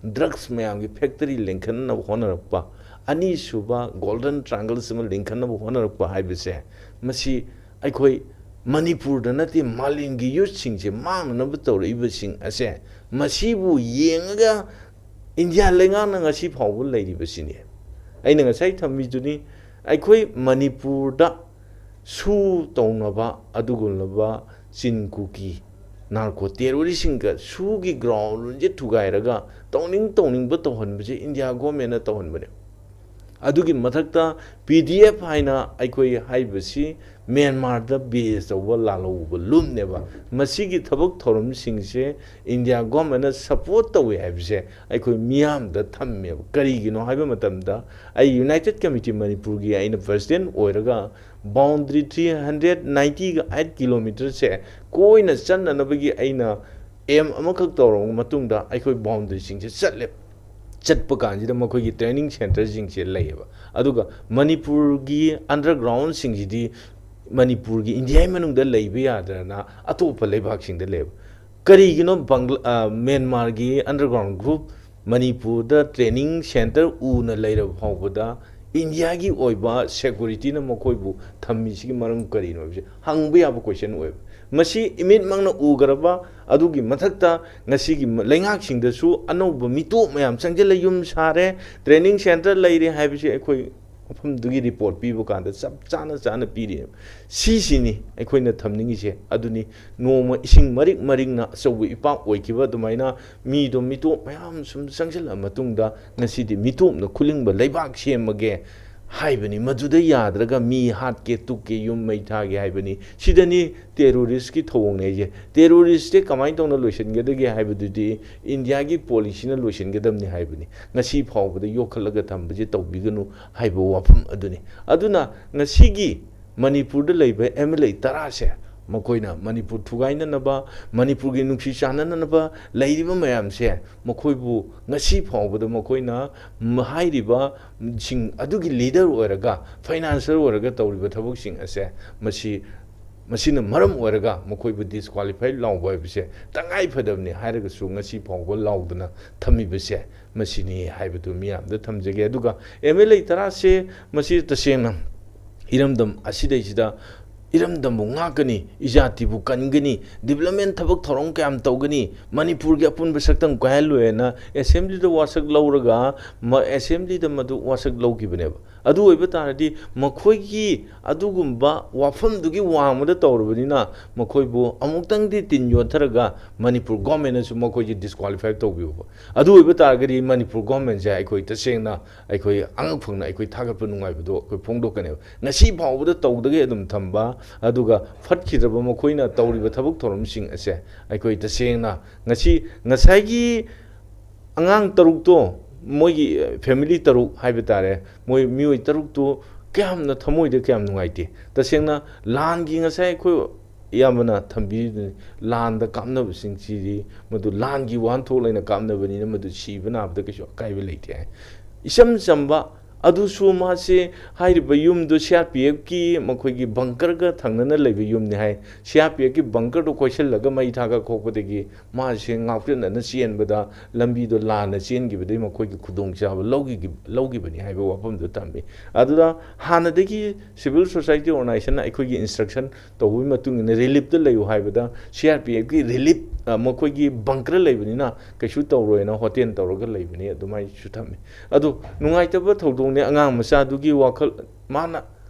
ꯗ꯭ꯔꯒꯁ ꯃꯌꯥꯝꯒꯤ ꯐꯦꯛꯇꯔꯤ ꯂꯤꯡꯈꯠꯅꯕ ꯍꯣꯠꯅꯔꯛꯄ ꯑꯅꯤꯁꯨꯕ ꯒꯣꯜꯗꯟ ꯇ꯭ꯔꯥꯏꯡꯒꯜꯁ ꯑꯃ ꯂꯤꯡꯈꯠꯅꯕ ꯍꯣꯠꯅꯔꯛꯄ ꯍꯥꯏꯕꯁꯦ ꯃꯁꯤ ꯑꯩꯈꯣꯏ ꯃꯅꯤꯄꯨꯔꯗ ꯅꯠꯇꯦ ꯃꯥꯂꯦꯝꯒꯤ ꯌꯨꯠꯁꯤꯡꯁꯦ ꯃꯥꯡꯅꯅꯕ ꯇꯧꯔꯛꯏꯕꯁꯤꯡ ꯑꯁꯦ ꯃꯁꯤꯕꯨ ꯌꯦꯡꯉꯒ ꯏꯟꯗꯤꯌꯥ ꯂꯩꯉꯥꯛꯅ ꯉꯁꯤ ꯐꯥꯎꯕ ꯂꯩꯔꯤꯕꯁꯤꯅꯤ ꯑꯩꯅ ꯉꯁꯥꯏ ꯊꯝꯃꯤꯗꯨꯅꯤ ꯑꯩꯈꯣꯏ ꯃꯅꯤꯄꯨꯔꯗ ꯁꯨ ꯇꯧꯅꯕ ꯑꯗꯨꯒꯨꯝꯂꯕ ꯆꯤꯟ ꯀꯨꯀꯤ ꯅꯥꯔꯀꯣ ꯇꯦꯔꯣꯔꯤꯁꯁꯤꯡꯒ ꯁꯨꯒꯤ ꯒ꯭ꯔꯥꯎꯟꯁꯦ ꯊꯨꯒꯥꯏꯔꯒ ꯇꯧꯅꯤꯡꯕ ꯇꯧꯍꯟꯕꯁꯦ ꯏꯟꯗꯤꯌꯥ ꯒꯣꯔꯃꯦꯟꯅ ꯇꯧꯍꯟꯕꯅꯦ ꯑꯗꯨꯒꯤ ꯃꯊꯛꯇ PDF ꯍꯥꯏꯅ ꯑꯩꯈꯣꯏ ꯍꯥꯏꯕꯁꯤ ꯃ꯭ꯌꯥꯟꯃꯥꯔꯗ ꯕꯦꯖ ꯇꯧꯕ ꯂꯥꯜꯍꯧꯕ ꯂꯨꯞꯅꯦꯕ ꯃꯁꯤꯒꯤ ꯊꯕꯛ ꯊꯧꯔꯝꯁꯤꯡꯁꯦ ꯏꯟꯗꯤꯌꯥ ꯒꯣꯔꯃꯦꯟꯅ ꯁꯄꯣꯔꯠ ꯇꯧꯋꯦ ꯍꯥꯏꯕꯁꯦ ꯑꯩꯈꯣꯏ ꯃꯤꯌꯥꯝꯗ ꯊꯝꯃꯦꯕ ꯀꯔꯤꯒꯤꯅꯣ ꯍꯥꯏꯕ ꯃꯇꯝꯗ ꯑꯩ ꯌꯨꯅꯥꯏꯇꯦꯗ ꯀꯃꯤꯇꯤ ꯃꯅꯤꯄꯨꯔꯒꯤ ꯑꯩꯅ ꯄ꯭ꯔꯁꯤꯗꯦꯟꯠ ꯑꯣꯏꯔꯒ ꯕꯥꯎꯟꯗꯔꯤ 398 ꯀꯤꯂꯣꯃꯤꯇꯔꯁꯦ ꯀꯣꯏꯅ ꯆꯠꯅꯅꯕꯒꯤ ꯑꯩꯅ ꯑꯦꯝ ꯑꯃꯈꯛ ꯇꯧꯔꯕ ꯃꯇꯨꯡꯗ ꯑꯩꯈꯣꯏ ꯕꯥꯎꯟꯗꯔꯤꯁꯤꯡꯁꯦ ꯆꯠꯄ ꯀꯥꯟꯁꯤꯗ ꯃꯈꯣꯏꯒꯤ ꯇ꯭ꯔꯦꯅꯤꯡ ꯁꯦꯟꯇꯔꯁꯤꯡꯁꯦ ꯂꯩꯌꯦꯕ ꯑꯗꯨꯒ ꯃꯅꯤꯄꯨꯔꯒꯤ ꯑꯟꯗꯔꯒ꯭ꯔꯥꯎꯟꯁꯤꯡꯁꯤꯗꯤ ꯃꯅꯤꯄꯨꯔꯒꯤ ꯏꯟꯗꯤꯌꯥꯒꯤ ꯃꯅꯨꯡꯗ ꯂꯩꯕ ꯌꯥꯗ꯭ꯔꯅ ꯑꯇꯣꯞꯄ ꯂꯩꯕꯥꯛꯁꯤꯡꯗ ꯂꯩꯕ ꯀꯔꯤꯒꯤꯅꯣ ꯃ꯭ꯌꯥꯟꯃꯥꯔꯒꯤ ꯑꯟꯗꯔꯒ꯭ꯔꯥꯎꯟ ꯒ꯭ꯔꯨꯞ ꯃꯅꯤꯄꯨꯔꯗ ꯇ꯭ꯔꯦꯅꯤꯡ ꯁꯦꯟꯇꯔ ꯎꯅ ꯂꯩꯔꯕ ꯐꯥꯎꯕꯗ ꯏꯟꯗꯤꯌꯥꯒꯤ ꯑꯣꯏꯕ ꯁꯦꯀꯨꯔꯤꯇꯤꯅ ꯃꯈꯣꯏꯕꯨ ꯊꯝꯃꯤꯁꯤꯒꯤ ꯃꯔꯝ ꯀꯔꯤꯅꯣ ꯍꯥꯏꯕꯁꯦ ꯍꯪꯕ ꯌꯥꯕ ꯀꯣꯏꯁꯟ ꯑꯣꯏꯕ ꯃꯁꯤ ꯏꯃꯤꯠꯃꯛꯅ ꯎꯈ꯭ꯔꯕ ꯑꯗꯨꯒꯤ ꯃꯊꯛꯇ ꯉꯁꯤꯒꯤ ꯂꯩꯉꯥꯛꯁꯤꯡꯗꯁꯨ ꯑꯅꯧꯕ ꯃꯤꯇꯣꯞ ꯃꯌꯥꯝ ꯆꯪꯁꯤꯜꯂ ꯌꯨꯝ ꯁꯥꯔꯦ ꯇ꯭ꯔꯦꯅꯤꯡ ꯁꯦꯟꯇꯔ ꯂꯩꯔꯦ ꯍꯥꯏꯕꯁꯤ ꯑꯩꯈꯣꯏ ꯃꯐꯝꯗꯨꯒꯤ ꯔꯤꯄꯣꯔꯠ ꯄꯤꯕ ꯀꯥꯟꯗ ꯆꯞ ꯆꯥꯅ ꯄꯤꯔꯤ ꯁꯤꯁꯤꯅꯤ ꯑꯩꯈꯣꯏꯅ ꯊꯝꯅꯤꯡꯉꯤꯁꯦ ꯑꯗꯨꯅꯤ ꯅꯣꯡꯃ ꯏꯁꯤꯡ ꯃꯔꯤꯛꯅ ꯑꯆꯧꯕ ꯏꯄꯥꯛ ꯑꯣꯏꯈꯤꯕ ꯑꯗꯨꯃꯥꯏꯅ ꯃꯤꯇꯣꯞ ꯃꯌꯥꯝ ꯁꯨꯝ ꯆꯪꯁꯤꯜꯂꯛꯑ ꯃꯇꯨꯡꯗ ꯉꯁꯤꯗꯤ ꯃꯤꯇꯣꯞꯅ ꯈꯨꯜꯂꯤꯡꯕ ꯂꯩꯕꯥꯛ ꯁꯦꯝꯃꯒꯦ ꯍꯥꯏꯕꯅꯤ ꯃꯗꯨꯗ ꯌꯥꯗ꯭ꯔꯒ ꯃꯤ ꯍꯥꯠꯀꯦ ꯇꯨꯛꯀꯦ ꯌꯨꯝ ꯃꯩ ꯊꯥꯒꯦ ꯍꯥꯏꯕꯅꯤ ꯁꯤꯗꯅꯤ ꯇꯦꯔꯣꯔꯤꯁꯀꯤ ꯊꯧꯑꯣꯡꯅꯦ ꯍꯥꯏꯁꯦ ꯇꯦꯔꯣꯔꯤꯁꯁꯦ ꯀꯃꯥꯏꯅ ꯇꯧꯅ ꯂꯣꯏꯁꯤꯟꯒꯗꯒꯦ ꯍꯥꯏꯕꯗꯨꯗꯤ ꯏꯟꯗꯤꯌꯥꯒꯤ ꯄꯣꯂꯤꯁꯤꯅ ꯂꯣꯏꯁꯤꯟꯒꯗꯕꯅꯤ ꯍꯥꯏꯕꯅꯤ ꯉꯁꯤ ꯐꯥꯎꯕꯗ ꯌꯣꯛꯈꯠꯂꯒ ꯊꯝꯕꯁꯦ ꯇꯧꯕꯤꯒꯅꯨ ꯍꯥꯏꯕ ꯋꯥꯐꯝ ꯑꯗꯨꯅꯤ ꯑꯗꯨꯅ ꯉꯁꯤꯒꯤ ꯃꯅꯤꯄꯨꯔꯗ ꯂꯩꯕ MLA 10ꯁꯦ ꯃꯈꯣꯏꯅ ꯃꯅꯤꯄꯨꯔ ꯊꯨꯒꯥꯏꯅꯅꯕ ꯃꯅꯤꯄꯨꯔꯒꯤ ꯅꯨꯡꯁꯤ ꯆꯥꯟꯅꯅꯕ ꯂꯩꯔꯤꯕ ꯃꯌꯥꯝꯁꯦ ꯃꯈꯣꯏꯕꯨ ꯉꯁꯤ ꯐꯥꯎꯕꯗ ꯃꯈꯣꯏꯅ ꯍꯥꯏꯔꯤꯕ ꯁꯤꯡ ꯑꯗꯨꯒꯤ ꯂꯤꯗꯔ ꯑꯣꯏꯔꯒ ꯐꯥꯏꯅꯥꯟꯁꯤꯌꯔ ꯑꯣꯏꯔꯒ ꯇꯧꯔꯤꯕ ꯊꯕꯛꯁꯤꯡ ꯑꯁꯦ ꯃꯁꯤꯅ ꯃꯔꯝ ꯑꯣꯏꯔꯒ ꯃꯈꯣꯏꯕꯨ ꯗꯤꯁꯀ꯭ꯋꯥꯂꯤꯐꯥꯏ ꯂꯥꯎꯕ ꯍꯥꯏꯕꯁꯦ ꯇꯉꯥꯏ ꯐꯗꯕꯅꯤ ꯍꯥꯏꯔꯒꯁꯨ ꯉꯁꯤ ꯐꯥꯎꯕ ꯂꯥꯎꯗꯅ ꯊꯝꯃꯤꯕꯁꯦ ꯃꯁꯤꯅꯤ ꯍꯥꯏꯕꯗꯨ ꯃꯤꯌꯥꯝꯗ ꯊꯝꯖꯒꯦ ꯑꯗꯨꯒ MLA 10ꯁꯦ ꯃꯁꯤ ꯇꯁꯦꯡꯅ ꯏꯔꯝꯗꯝ ꯑꯁꯤꯗꯩꯁꯤꯗ ꯏꯔꯝꯗꯝꯕꯨ ꯉꯥꯛꯀꯅꯤ ꯏꯖꯥꯇꯤꯕꯨ ꯀꯟꯒꯅꯤ ꯗꯤꯕꯦꯂꯞꯃꯦꯟ ꯊꯕꯛ ꯊꯧꯔꯝ ꯀꯌꯥꯝ ꯇꯧꯒꯅꯤ ꯃꯅꯤꯄꯨꯔꯒꯤ ꯑꯄꯨꯟꯕ ꯁꯛꯇꯝ ꯀꯥꯏꯍꯜꯂꯣꯏꯅ ꯑꯦꯁꯦꯝꯕ꯭ꯂꯤꯗ ꯋꯥꯁꯛ ꯂꯧꯔꯒ ꯑꯦꯁꯦꯝꯕ꯭ꯂꯤꯗ ꯃꯗꯨ ꯋꯥꯁꯛ ꯂꯧꯈꯤꯕꯅꯦꯕ ꯑꯗꯨ ꯑꯣꯏꯕ ꯇꯥꯔꯗꯤ ꯃꯈꯣꯏꯒꯤ ꯑꯗꯨꯒꯨꯝꯕ ꯋꯥꯐꯝꯗꯨꯒꯤ ꯋꯥꯡꯃꯗ ꯇꯧꯔꯕꯅꯤ나 ꯃꯈꯣꯏꯕꯨ ꯑꯃꯨꯛꯇꯪꯗꯤ ꯇꯤꯟ ꯌꯣꯟꯊꯔꯒ ꯃꯅꯤꯄꯨꯔ ꯒꯣꯔꯃꯦꯟꯅꯁꯨ ꯃꯈꯣꯏꯁꯤ ꯗꯤꯁꯀ꯭ꯋꯥꯂꯤꯐꯥꯏ ꯇꯧꯕꯤꯌꯨꯕ ꯑꯗꯨ ꯑꯣꯏꯕ ꯇꯥꯔꯒꯗꯤ ꯃꯅꯤꯄꯨꯔ ꯒꯣꯔꯃꯦꯟꯁꯦ ꯑꯩꯈꯣꯏ ꯇꯁꯦꯡꯅ ꯑꯩꯈꯣꯏ ꯑꯉꯛꯐꯪꯅ ꯑꯩꯈꯣꯏ ꯊꯥꯒꯠꯄ ꯅꯨꯡꯉꯥꯏꯕꯗꯣ ꯑꯩꯈꯣꯏ ꯐꯣꯡꯗꯣꯛꯀꯅꯦꯕ ꯉꯁꯤ ꯐꯥꯎꯕꯗ ꯇꯧꯗꯒꯩ ꯑꯗꯨꯝ ꯊꯝꯕ ꯑꯗꯨꯒ ꯐꯠꯈꯤꯗ꯭ꯔꯕ ꯃꯈꯣꯏꯅ ꯇꯧꯔꯤꯕ ꯊꯕꯛ ꯊꯧꯔꯝꯁꯤꯡ ꯑꯁꯦ ꯑꯩꯈꯣꯏ ꯇꯁꯦꯡꯅ ꯉꯁꯥꯏꯒꯤ ꯑꯉꯥꯡ 6ꯇꯣ ꯃꯣꯏꯒꯤ ꯐꯦꯃꯤꯂꯤ 6 ꯍꯥꯏꯕ ꯇꯥꯔꯦ ꯃꯣꯏ ꯃꯤꯑꯣꯏ 6ꯇꯣ ꯀꯌꯥꯝꯅ ꯊꯃꯣꯏꯗ ꯀꯌꯥꯝ ꯅꯨꯡꯉꯥꯏꯇꯦ ꯇꯁꯦꯡꯅ ꯂꯥꯟꯒꯤ ꯉꯁꯥꯏ ꯑꯩꯈꯣꯏ ꯏꯌꯥꯝꯕꯅ ꯊꯝꯕꯤꯔꯤꯗꯨꯅꯤ ꯂꯥꯟꯗ ꯀꯥꯞꯅꯕꯁꯤꯡꯁꯤꯗꯤ ꯃꯗꯨ ꯂꯥꯟꯒꯤ ꯋꯥꯍꯟꯊꯣꯛ ꯂꯩꯅ ꯀꯥꯞꯅꯕꯅꯤꯅ ꯃꯗꯨ ꯁꯤꯕ ꯅꯥꯕꯗ ꯀꯩꯁꯨ ꯑꯀꯥꯏꯕ ꯂꯩꯇꯦ ꯍꯥꯏ ꯏꯆꯝ ꯆꯝꯕ ꯑꯗꯨꯁꯨ ꯃꯥꯁꯦ ꯍꯥꯏꯔꯤꯕ ꯌꯨꯝꯗꯨ CRPFꯀꯤ ꯃꯈꯣꯏꯒꯤ ꯕꯪꯀꯔꯒ ꯊꯪꯅꯅ ꯂꯩꯕ ꯌꯨꯝꯅꯤ ꯍꯥꯏ CRPFꯀꯤ ꯕꯪꯀꯔꯗꯣ ꯀꯣꯏꯁꯤꯜꯂꯒ ꯃꯩ ꯊꯥꯒꯠ ꯈꯣꯛꯄꯗꯒꯤ ꯃꯥꯁꯦ ꯉꯥꯛꯆꯠꯅꯅ ꯆꯦꯟꯕꯗ ꯂꯝꯕꯤꯗꯣ ꯂꯥꯟꯅ ꯆꯦꯟꯈꯤꯕꯗꯒꯤ ꯃꯈꯣꯏꯒꯤ ꯈꯨꯗꯣꯡꯆꯥꯕ ꯂꯧꯈꯤꯕꯅꯤ ꯍꯥꯏꯕ ꯋꯥꯐꯝꯗꯨ ꯊꯝꯃꯤ ꯑꯗꯨꯗ ꯍꯥꯟꯅꯗꯒꯤ ꯁꯤꯚꯤꯜ ꯁꯣꯁꯥꯏꯇꯤ ꯑꯣꯔꯒꯅꯥꯏꯖꯦꯁꯟꯅ ꯑꯩꯈꯣꯏꯒꯤ ꯏꯟꯁꯇ꯭ꯔꯛꯁꯟ ꯇꯧꯕꯒꯤ ꯃꯇꯨꯡ ꯏꯟꯅ ꯔꯤꯂꯤꯐꯇ ꯂꯩꯌꯨ ꯍꯥꯏꯕꯗ CRPFꯀꯤ ꯔꯤꯂꯤꯐ ꯃꯈꯣꯏꯒꯤ ꯕꯪꯀꯔ ꯂꯩꯕꯅꯤꯅ ꯀꯩꯁꯨ ꯇꯧꯔꯣꯏꯅ ꯍꯣꯇꯦꯜ ꯇꯧꯔꯒ ꯂꯩꯕꯅꯤ ꯑꯗꯨꯃꯥꯏꯅꯁꯨ ꯊꯝꯃꯤ ꯑꯗꯨ ꯅꯨꯡꯉꯥꯏꯇꯕ ꯊꯧꯗꯣꯛꯅꯤ ꯑꯉꯥꯡ ꯃꯆꯥꯗꯨꯒꯤ ꯋꯥꯈꯜ ꯃꯥꯅ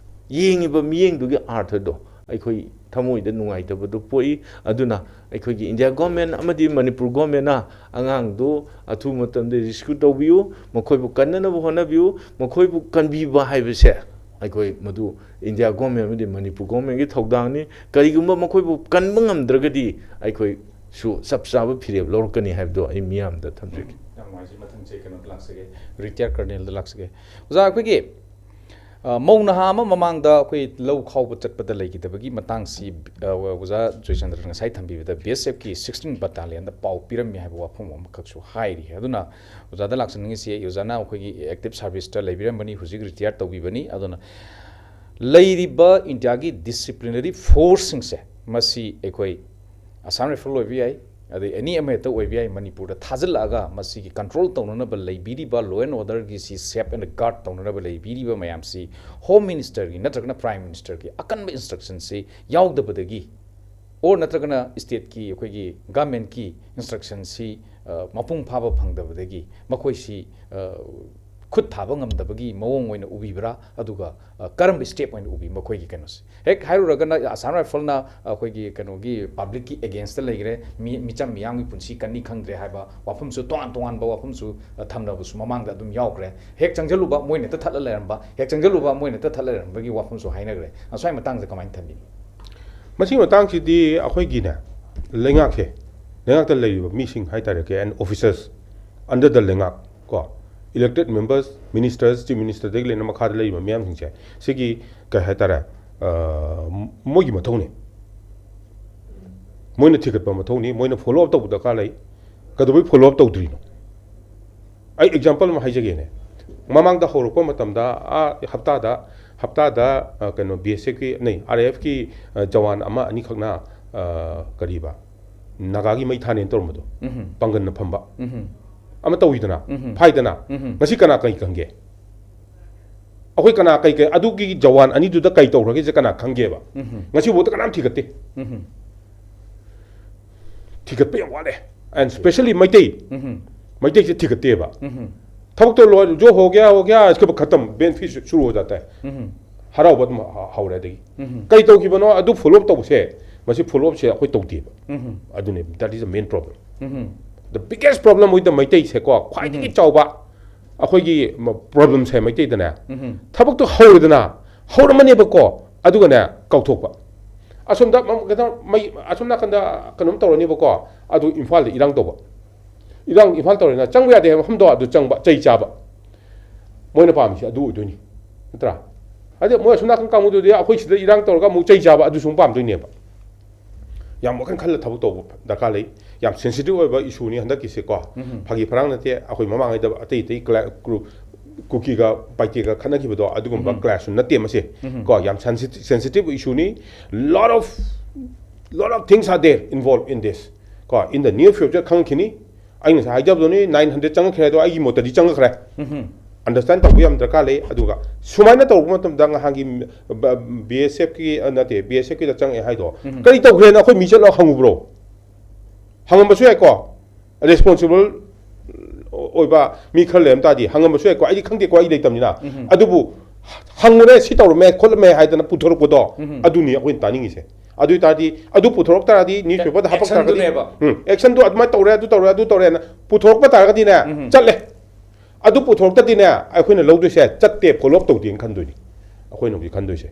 ꯌꯦꯡꯉꯤꯕ ꯃꯤꯠꯌꯦꯡꯗꯨꯒꯤ ꯑꯥꯔꯊꯗꯣ ꯑꯩꯈꯣꯏ ꯊꯃꯣꯏꯗ ꯅꯨꯡꯉꯥꯏꯇꯕꯗꯨ ꯄꯣꯛꯏ ꯑꯗꯨꯅ ꯑꯩꯈꯣꯏꯒꯤ ꯏꯟꯗꯤꯌꯥ ꯒꯣꯔꯃꯦꯟ ꯑꯃꯗꯤ ꯃꯅꯤꯄꯨꯔ ꯒꯣꯔꯃꯦꯟꯅ ꯑꯉꯥꯡꯗꯨ ꯑꯊꯨꯕ ꯃꯇꯝꯗ ꯔꯤꯁꯀ꯭ꯌꯨ ꯇꯧꯕꯤꯌꯨ ꯃꯈꯣꯏꯕꯨ ꯀꯟꯅꯅꯕ ꯍꯣꯠꯅꯕꯤꯌꯨ ꯃꯈꯣꯏꯕꯨ ꯀꯟꯕꯤꯕ ꯍꯥꯏꯕꯁꯦ ꯑꯩꯈꯣꯏ ꯃꯗꯨ ꯏꯟꯗꯤꯌꯥ ꯒꯣꯔꯃꯦꯟ ꯑꯃꯗꯤ ꯃꯅꯤꯄꯨꯔ ꯒꯣꯔꯃꯦꯟꯒꯤ ꯊꯧꯗꯥꯡꯅꯤ ꯀꯔꯤꯒꯨꯝꯕ ꯃꯈꯣꯏꯕꯨ ꯀꯟꯕ ꯉꯝꯗ꯭ꯔꯒꯗꯤ ꯑꯩꯈꯣꯏꯁꯨ ꯆꯞ ꯆꯥꯕ ꯐꯤꯔꯦꯞ ꯂꯧꯔꯛꯀꯅꯤ ꯍꯥꯏꯕꯗꯣ ꯑꯩ ꯃꯤꯌꯥꯝꯗ ꯊꯝꯖꯒꯦ ꯌꯥꯝ ꯅꯨꯡꯉꯥꯏꯖꯩ ꯃꯊꯪꯁꯦ ꯀꯩꯅꯣꯗ ꯂꯥꯛꯆꯒꯦ ꯔꯤꯇꯤꯌꯔ ꯀꯔꯅꯦꯜꯗ ꯂꯥꯛꯆꯒꯦ ꯑꯣꯖꯥ ꯑꯩꯈꯣꯏꯒꯤ ꯃꯧ ꯅꯍꯥ ꯑꯃ ꯃꯃꯥꯡꯗ ꯑꯩꯈꯣꯏ ꯂꯧ ꯈꯥꯎꯕ ꯆꯠꯄꯗ ꯂꯩꯈꯤꯗꯕꯒꯤ ꯃꯇꯥꯡꯁꯤ ꯑꯣꯖꯥ ꯖꯣꯏꯆꯟꯗ꯭ꯔꯅ ꯉꯁꯥꯏ ꯊꯝꯕꯤꯕꯗ BSFꯀꯤ 16 ꯕꯠꯇꯥꯂꯤꯌꯟꯗ ꯄꯥꯎ ꯄꯤꯔꯝꯃꯤ ꯍꯥꯏꯕ ꯋꯥꯐꯝ ꯑꯃꯈꯛꯁꯨ ꯍꯥꯏꯔꯤ ꯑꯗꯨꯅ ꯑꯣꯖꯥꯗ ꯂꯥꯛꯆꯅꯤꯡꯉꯤꯁꯤ ꯑꯣꯖꯥꯅ ꯑꯩꯈꯣꯏꯒꯤ ꯑꯦꯛꯇꯤꯚ ꯁꯥꯔꯚꯤꯁꯇ ꯂꯩꯕꯤꯔꯝꯕꯅꯤ ꯍꯧꯖꯤꯛ ꯔꯤꯇꯤꯌꯔ ꯇꯧꯕꯤꯕꯅꯤ ꯑꯗꯨꯅ लेरिबा इंडिया की डिसिप्लिनरी फोर्स सिंगसे मसी एकोई आसाम राइफल ओइबि याई अदे एनी अमेत ओइबि याई मणिपुर थाजलगा मसी की कंट्रोल तौननब लेबिरिबा लॉ एंड ऑर्डर की सी सेफ एंड गार्ड तौननब लेबिरिबा मयाम सी होम मिनिस्टर की नत्रगना प्राइम मिनिस्टर की अकन इंस्ट्रक्शन से यावदबदगी और नत्रगना स्टेट की अखोगी गवर्नमेंट की इंस्ट्रक्शन सी मपुंग फाबा फंगदबदगी मखोई सी खुद थाब ngамदबगी मवोंग ओइन उबिब्रा अदुगा करम स्टेप ओइन उबि मखोई कनो से हेक हाइरुरगना आसाम राइफलना अखोगी कनोगी पब्लिक की अगेंस्ट लेगरे मिचम मियांगी पुंसी कन्नी खंगद्रे हाबा वाफमसु तोन तोन बा वाफमसु थमनबसु ममांगदा अदुम यावग्रे हेक चंगजलुबा मोइने त थतला लेरंबा हेक चंगजलुबा मोइने त थतला लेरंबगी वाफमसु हाइनग्रे असवाई मतंग से कमाइन थंबी मसी मतंग सिदी अखोगी ना लेंगाखे लेंगाक त लेरिबा मिसिंग हाइतारे के एंड ऑफिसर्स अंडर द लेंगाक को elected members, ministers, chief minister deg lena makha de lei myam sing che sigi ka hetara mogi mathone moina thikat pa mathone moina follow up to da ka lei ka do follow up to dri no ai example ma haije ge ne mamang da horo ko matam da hafta da kano bsf ki nei rf ki jawan ama ani khakna kariba nagagi mai thane tor modo pangan na phamba ama tawidana phaidana ngasi kana kai kange akoi kana kai kai adu ki jawan ani du da kai to rage je kana khange ba ngasi bo ta kana thigate thigate ya wale and especially maitei je thigate ba thabak to lo jo ho gaya iske ba khatam benefit shuru ho jata hai harau ba haur hai degi kai to ki bano adu follow up to se masi follow up se akoi to ti ba adu ne that is the main problem the biggest problem with the Maitai se ko khwai ki chawba akhoi gi problem se Maitai dana thabak to hawdana hawramane ba ko aduga na kauthokpa asomda mai asomna kanda kanum tawrani ba ko adu imphal de irang toba irang imphal tawrena changba ya de hamdo adu changba chai chaba moina pam si adu uduni natra ade mo asomna kan kamu de akhoi sida irang tawra mu chai chaba adu sum pam doine ba yam wakan khal thabak to daka lei yam sensitive oiba issue ni handa ki se ko phagi pharang na te akoi mamang ai da atei tei group cookie ga paiti ga khana ki bodo adugum ba class na te ma se ko yam sensitive issue ni lot of things are there involved in this ko in the near future khang khini ai na sai jab do ni 900 chang khre do ai gi mota di chang khre understand ta buyam daka le aduga sumaina to matam dang hangi bsf ki na te bsf ki da chang ai do kai to khre na khoi mi chalo hangu bro hangam basu ko responsible oiba mi khalem ta di hangam basu ko ai khangde ko ai dei tamni na adubu hangune si tawr me khol me haidana puthor ko do aduni akoin taning ise adu ta di adu puthor ta di ni pe ba hapak ta di action do adma tawre na puthor pa ta ga di na chatle adu puthor ta di na akoin lo du se chatte follow up to di khan do ni akoin no di khan do se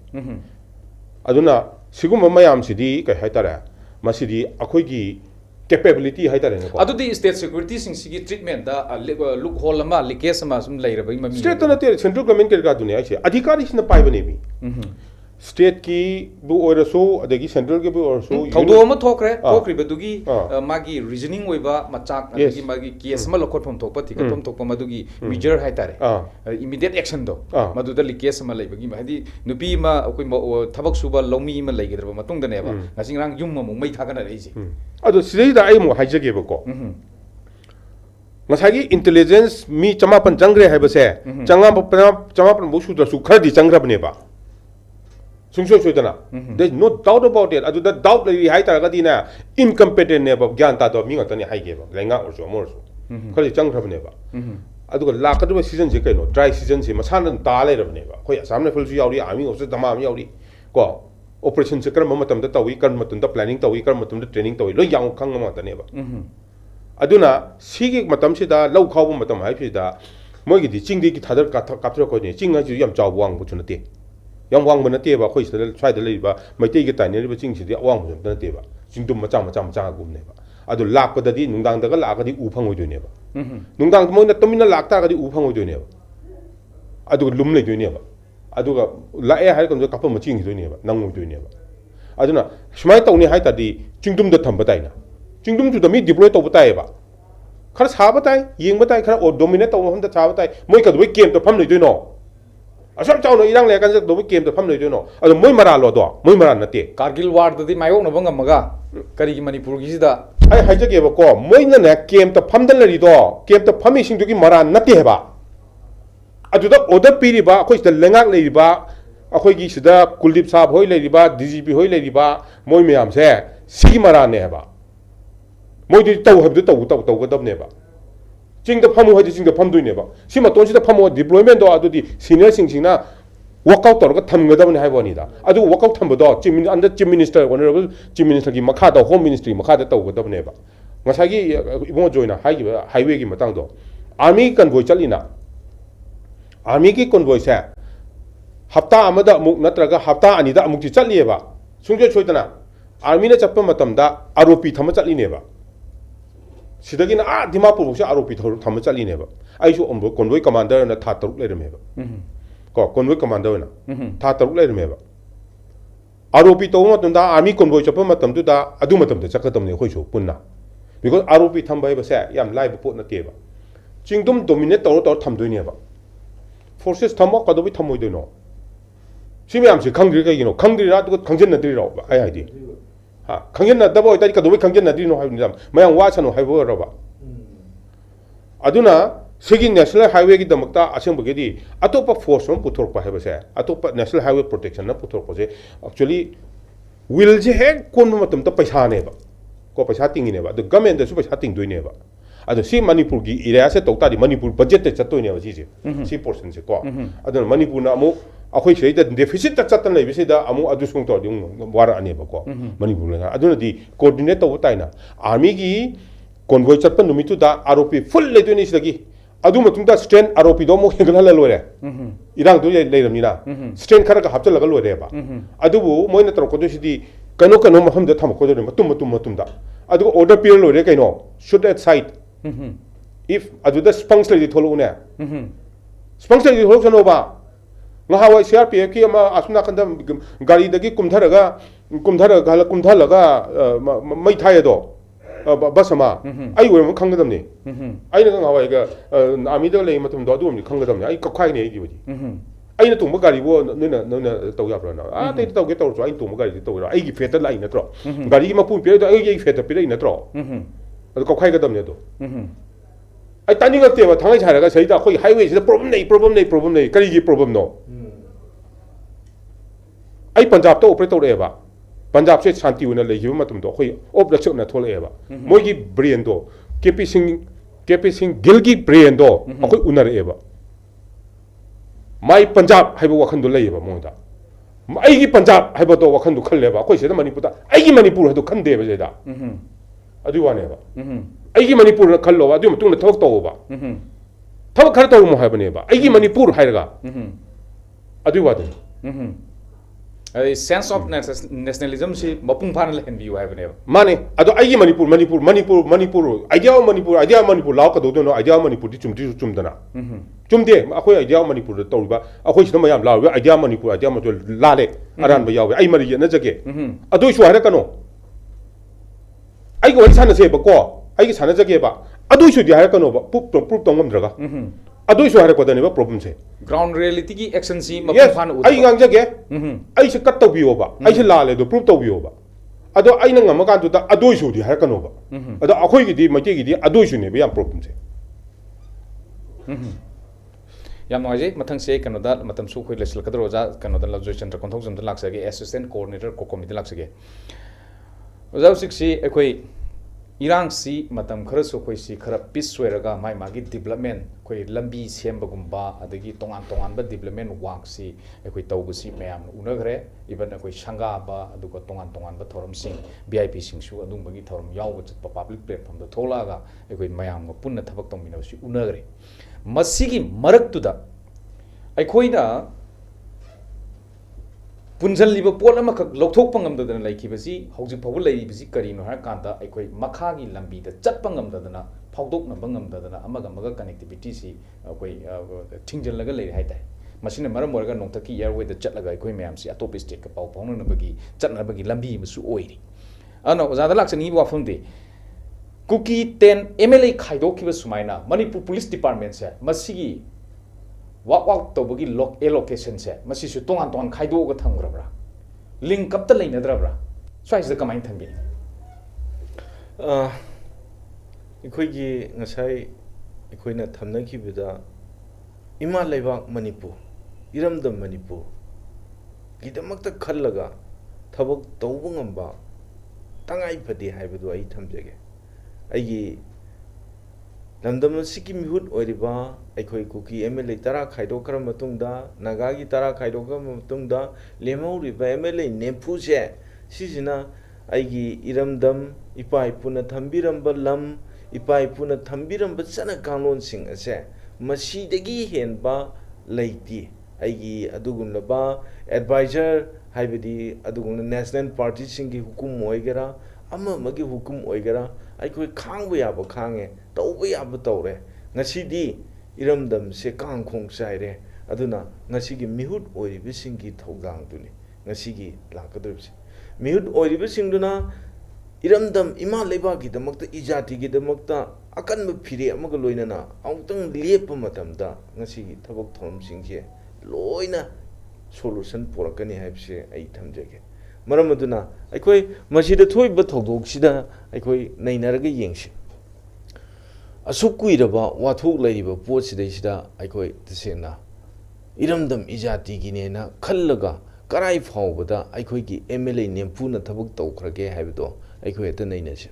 aduna sigum mayam si di kai haitara masidi akoi gi capability hai tare ne ko adu di state security sing sigi treatment da loophole ma leakage ma sum lai rabai mami state to na te central government ke ga dunia ai adhikari sna pai bane bi state ki bu oraso adegi central ke bu oraso thodo ma thokre thokri bedugi magi reasoning oiba machak adegi magi case ma lokot phom thokpa thik phom thokpa madugi measure hai tare immediate action do madu da leakage ma lai bagi hadi nupi ma koi thabak suba lomi ma lai gedra matung da ne ba ngasing rang yum ma mai thagana rei ji ado sidai da ai mo haijage ba ko ngasagi intelligence mi chamapan jangre hai ba se chamapan bu su da su khar di changra bne ba sungsoi soidana there is no doubt about it adu da doubt lai hai tar ga dina incompetent ne ba gyan ta do mi ngata ni hai ge ba lenga or so more so khali changra bne ba adu ga la ka do season je kai no dry season se masan ta lai ra bne ba khoi asam ne phul su yauri army of dama mi yauri ko operation se kar matam da tawi kar matam da planning tawi kar matam da training tawi lo yang khang ma ta ne ba aduna sigi matam si da lau khaw matam hai phi da moi gi di ching di ki thadar ka thra ko ni ching ha ju yam chaw wang bu chuna te yang wang bana te ba khoi sa swai da le ba mai te gi tai ne ba ching si di wang bu chuna te ba ching dum ma cha gum ne ba adu lak ko da di nungdang da ga la ga di u phang oi do ne ba nungdang mo na tomina lak ta ga di u phang oi do ne ba adu lum le do ne ba adu ga la e hai kam jo kapam ching do ne ba nang oi do ne ba aduna smai taw ni hai ta di ching dum da tham ba tai na ching dum tu da mi deploy to ba tai ba khar sa ba tai yeng ba tai khar o dominate to hom da cha ba tai moi ka do kem to pham le do no Assam चाउन इरांग लेकन जगदोबी game फम लेदोनो अदो मोय मरा लोदो मोय मरा नते कारगिल वार ददी मायोक नबो ngamaga kari manipur gi sida ai haijage ba ko moy na ne game ta famdan lari do game ta phami sing du gi mara nate ba aduda order piri ba khoi sta lengak lei ba akhoi gi sida kuldip sahab hoi lei ba dgp hoi lei ba moy myam se si mara ne ba moy di taw habdu taw ga dab ne ba jing da phamu haji jing da pham du ne ba si ma ton si da phamo deployment do adu di senior sing sing na workout tor ga tham ga dab ne hai ba ni da adu workout tham ba do chief under chief minister honorable chief minister gi makha da home ministry makha da taw ga dab ne ba ngasai gi ibon joina highway gi matang do army convoy chalina army ki convoy se hafta amada amuk natraga hafta anida amuk ti chatliye ba sungje choitana army na chappa matam da ROP thama chatline ba sidagi na dimapur bukse ROP thama chatline ba aisu ombo convoy commander na tha taruk le reme ba ko convoy commander na tha taruk le reme ba ROP to matam da army convoy chappa matam du da adu matam da chakatam ne khoi so punna because ROP thamba ba se yam lai ba pot na te ba chingdum dominate tor tham doi ne ba forces thamo kadobi thamoi doi no simyam se khangri ka you know khangri ra to khangjen na dri ro ba ai di ha khangjen na dabo ta kadobi khangjen na dri no ha ni jam mayang wa chano hai bo ro ba aduna segi national highway gi damakta asem bage di atopa force on puthor pa hai ba se atopa national highway protection na puthor ko je actually will je he kon matam ta paisa ne ba ko paisa tingi ne ba the government da su paisa ting doi ne ba ado si manipur gi area se tokta di manipur budget te chatoi ne ba ji je si portion se ko ado manipur na amu akhoi sei da deficit ta chatan nei bisi da amu adu sung to ding war ane ba ko manipur na adu na di coordinate to tai na army gi convoy chatpan numitu da ROP full le doi ni sidagi adu matung da strength ROP do mo hengla la lore irang do le ram ni na strength khara ka hapchal la lore ba adu bu moi na tro ko do sidi kano maham da tham ko do matum da adu order period lore kaino shoot at site if adu da sponsor di tholo ne sponsor di tholo chano ba nga hawa CRPF ki ama asuna kanda gari dagi kumthara ga mai thai do basama ai wo khangdam ne ai na nga hawa ga ami da le matum do adu mi khangdam ne ai ka khai ne gi bi ai na tung ba gari bo na tau ya pra na te tau ge tau so ai tung ba gari tau ra ai gi feta lai na tro gari gi ma pum pe do ai gi feta pe na tro adu ka khai ga dam ne do ai tani ngak te ma thangai chara ga sei da khoi highway se problem nei kari gi problem no ai punjab to operate to re ba punjab se shanti una le gi ma tum do khoi op la chuk na thole ba moi gi brain do KP Singh gil gi brain do khoi unar e ba mai punjab hai ba wakhan do le ba mo da ai gi punjab hai ba do wakhan do khal le ba khoi se da manipur da ai gi manipur ha do khan de ba je da adu wa ne ba ai gi manipur na khal lo ba adu ma tung na thok to ba thok khar to mo hai ba ne ba ai gi manipur hai ga adu wa de sense of nationalism si mapung phan la hen view hai bane mane ado ai gi manipur idea manipur law ka do no idea manipur di chum dana chum de akhoi idea manipur to ba akhoi sina mayam law idea manipur la le aran ba yaw ai mari na jage ado su ha ka no ai go wari sana se ba ko ai gi sana jage ba adu su di ha ka no ba proof tong ngam draga adu su ha ko da ne ba problem se ground reality ki action si mapung phan u ai ngang jage ai se kat to bi ba ai se la le do proof to bi ba ado ai na ngam kan tu da adu su di ha ka no ba ado akhoi gi di ma gi di adu su ne ba yam problem se yam noise mathang se kano da matam su khoi lesel kadro ja kano da lajoi chandra konthok jam da laksage assistant coordinator ko committee laksage ozau siksi ekhoi irang si matam khara su khoi si khara peace soiraga mai magi development khoi lambi semba gumba adagi tongan ba development work si ekhoi tawbu si mayam unagre even ekhoi sanga ba aduga tongan ba thoram sing VIP sing su adung bagi thoram yaw ba public platform da thola ga ekhoi mayam ga punna thabak tongmina si unagre masigi marak tu da ekhoi na punjal liba pol ama khak lokthok pangam da lai ki basi hauji phaw lai basi kari no har kan da ekhoi makha gi lambi da chat pangam da na phawdok na bangam da na amaga maga connectivity si ekhoi thingjal laga lai hai tai masina maram morga nongthaki airway da chat laga ekhoi mayam si atop state ka paw phawna na bagi chat na bagi lambi musu oiri ano zada laksani wa phum de kuki 10 MLA khaidok ki ba sumaina manipur police department se masigi walk out tobagi allocation se masi su tongan ton khaido ga thamgrabra link up ta leinadrabra swais da kamain thambi ꯑꯩꯈꯣꯏꯒꯤ ꯉꯁꯥꯏ ꯑꯩꯈꯣꯏꯅ ꯊꯝꯅꯈꯤꯕꯗ ꯏꯃꯥ ꯂꯩꯕꯥꯛ ꯃꯅꯤꯄꯨꯔ ꯏꯔꯝꯗꯝ ꯃꯅꯤꯄꯨꯔ ꯒꯤꯗꯃꯛꯇ ꯈꯜꯂꯒ ꯊꯕꯛ ꯇꯧꯕ ꯉꯝꯕ ꯇꯉꯥꯏ ꯐꯗꯦ ꯍꯥꯏꯕꯗꯨ ꯑꯩ ꯊꯝꯖꯒꯦ ꯑꯩꯒꯤ ꯂꯝꯗꯝ ꯑꯁꯤꯒꯤ ꯃꯤꯍꯨꯠ ꯑꯣꯏꯔꯤꯕ ꯑꯩꯈꯣꯏ ꯀꯨꯀꯤ MLA 10 ꯈꯥꯏꯗꯣꯛꯈ꯭ꯔ ꯃꯇꯨꯡꯗ ꯅꯥꯒꯥꯒꯤ 10 ꯈꯥꯏꯗꯣꯛꯈ꯭ꯔ ꯃꯇꯨꯡꯗ ꯂꯦꯝꯍꯧꯔꯤꯕ MLA ꯅꯦꯝꯐꯨꯁꯦ ꯁꯤꯁꯤꯅ ꯑꯩꯒꯤ ꯏꯔꯝꯗꯝ ꯏꯄꯥ ꯏꯄꯨꯅ ꯊꯝꯕꯤꯔꯝꯕ ꯂꯝ ꯏꯄꯥ ꯏꯄꯨꯅ ꯊꯝꯕꯤꯔꯝꯕ ꯆꯠꯅ ꯀꯥꯡꯂꯣꯟꯁꯤꯡ ꯑꯁꯦ ꯃꯁꯤꯗꯒꯤ ꯍꯦꯟꯕ ꯂꯩꯇꯦ ꯑꯩꯒꯤ ꯑꯗꯨꯒꯨꯝꯂꯕ ꯑꯦꯗꯚꯥꯏꯖꯔ ꯍꯥꯏꯕꯗꯤ ꯑꯗꯨꯒꯨꯝꯅ ꯅꯦꯁꯅꯦꯜ ꯄꯥꯔꯇꯤꯁꯤꯡꯒꯤ ꯍꯨꯀꯨꯝ ꯑꯣꯏꯒꯦꯔꯥ ꯑꯃꯒꯤ ꯍꯨꯀꯨꯝ ꯑꯣꯏꯒꯦꯔꯥ ꯑꯩꯈꯣꯏ ꯈꯥꯡꯕ ꯌꯥꯕ ꯈꯥꯡꯉꯦ ꯇꯧꯕ ꯌꯥꯕ ꯇꯧꯔꯦ ꯉꯁꯤꯗꯤ ꯏꯔꯝꯗꯝꯁꯦ ꯀꯥꯡꯈꯣꯡ ꯆꯥꯏꯔꯦ ꯑꯗꯨꯅ ꯉꯁꯤꯒꯤ ꯃꯤꯍꯨꯠ ꯑꯣꯏꯔꯤꯕꯁꯤꯡꯒꯤ ꯊꯧꯗꯥꯡꯗꯨꯅꯤ ꯉꯁꯤꯒꯤ ꯂꯥꯛꯀꯗꯧꯔꯤꯕꯁꯦ ꯃꯤꯍꯨꯠ ꯑꯣꯏꯔꯤꯕꯁꯤꯡꯗꯨꯅ 이름담 이마 레바기 더먹다 이자티기 더먹다 아깐뭐 피리 아무가 로이나나 아무튼 리에프 마담다 ngasi tabok thom singje loina solution porakani haibse ai thamjage maram aduna aikoi masida thoiba thodok sida aikoi nainaraga yengsi asuk kuiraba wathok laiba pot sidai sida aikoi tsena iramdam ijati ginena khallaga karai phawbada aikoi gi MLA nempuna thabok tawkhrage haibdo aikoi eta nainase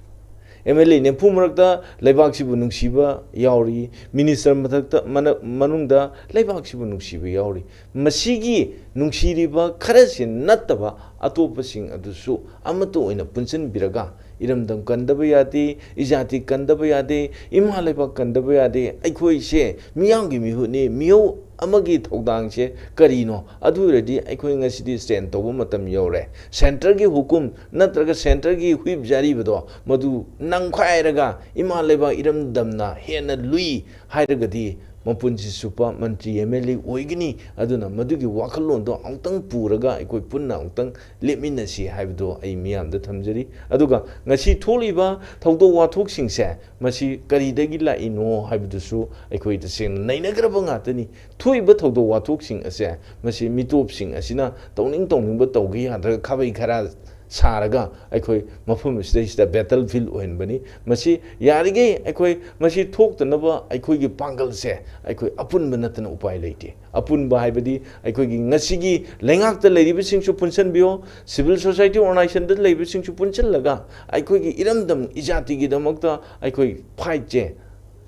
MLA nempu marakta laibak sibu nungsiba yauri minister mathakta manungda laibak sibu nungsiba yauri masigi nungsiriba kharase nattaba atopasing adusu amato oina punchen biraga iramdam kandaba yade ijati kandaba yade imha laibak kandaba yade aikoi se miyamgi mihuni miyo amagi thogdangse karino aduredi aikoi ngasidi stand toba matam yore center gi hukum natraga center gi huip jari bado madu nangkhairaga ima leba iramdamna hena lui hairagadi mapunsi supa mantri MLA oigini aduna madugi wakhallon do amtang puraga aikoi punna amtang lepminasi haibdo ai miyamda thamjari aduga ngasi tholiba thogdo wathok singse masi karidagi la ino haibdusu aikoi taseng nainagraba ngatani thoiba thogdo wathok sing ase masi mitop sing asina tongning ba tawgi hadra khabai khara सारगा अखोई मफम सिदा battlefield ओहनबनी मसी यारिगे अखोई मसी थोक्तनब अखोई पांगल से अखोई अपुनब नतन उपाय लेते अपुनब हाइबदी अखोई ngasiगी लेंगाक्ता लेरिबसिंगसु पुनसनबियो civil society organisation the लेरिबसिंगसु पुनचलगा अखोई इरमदम इजातिगी दमक्ता अखोई फाइट जे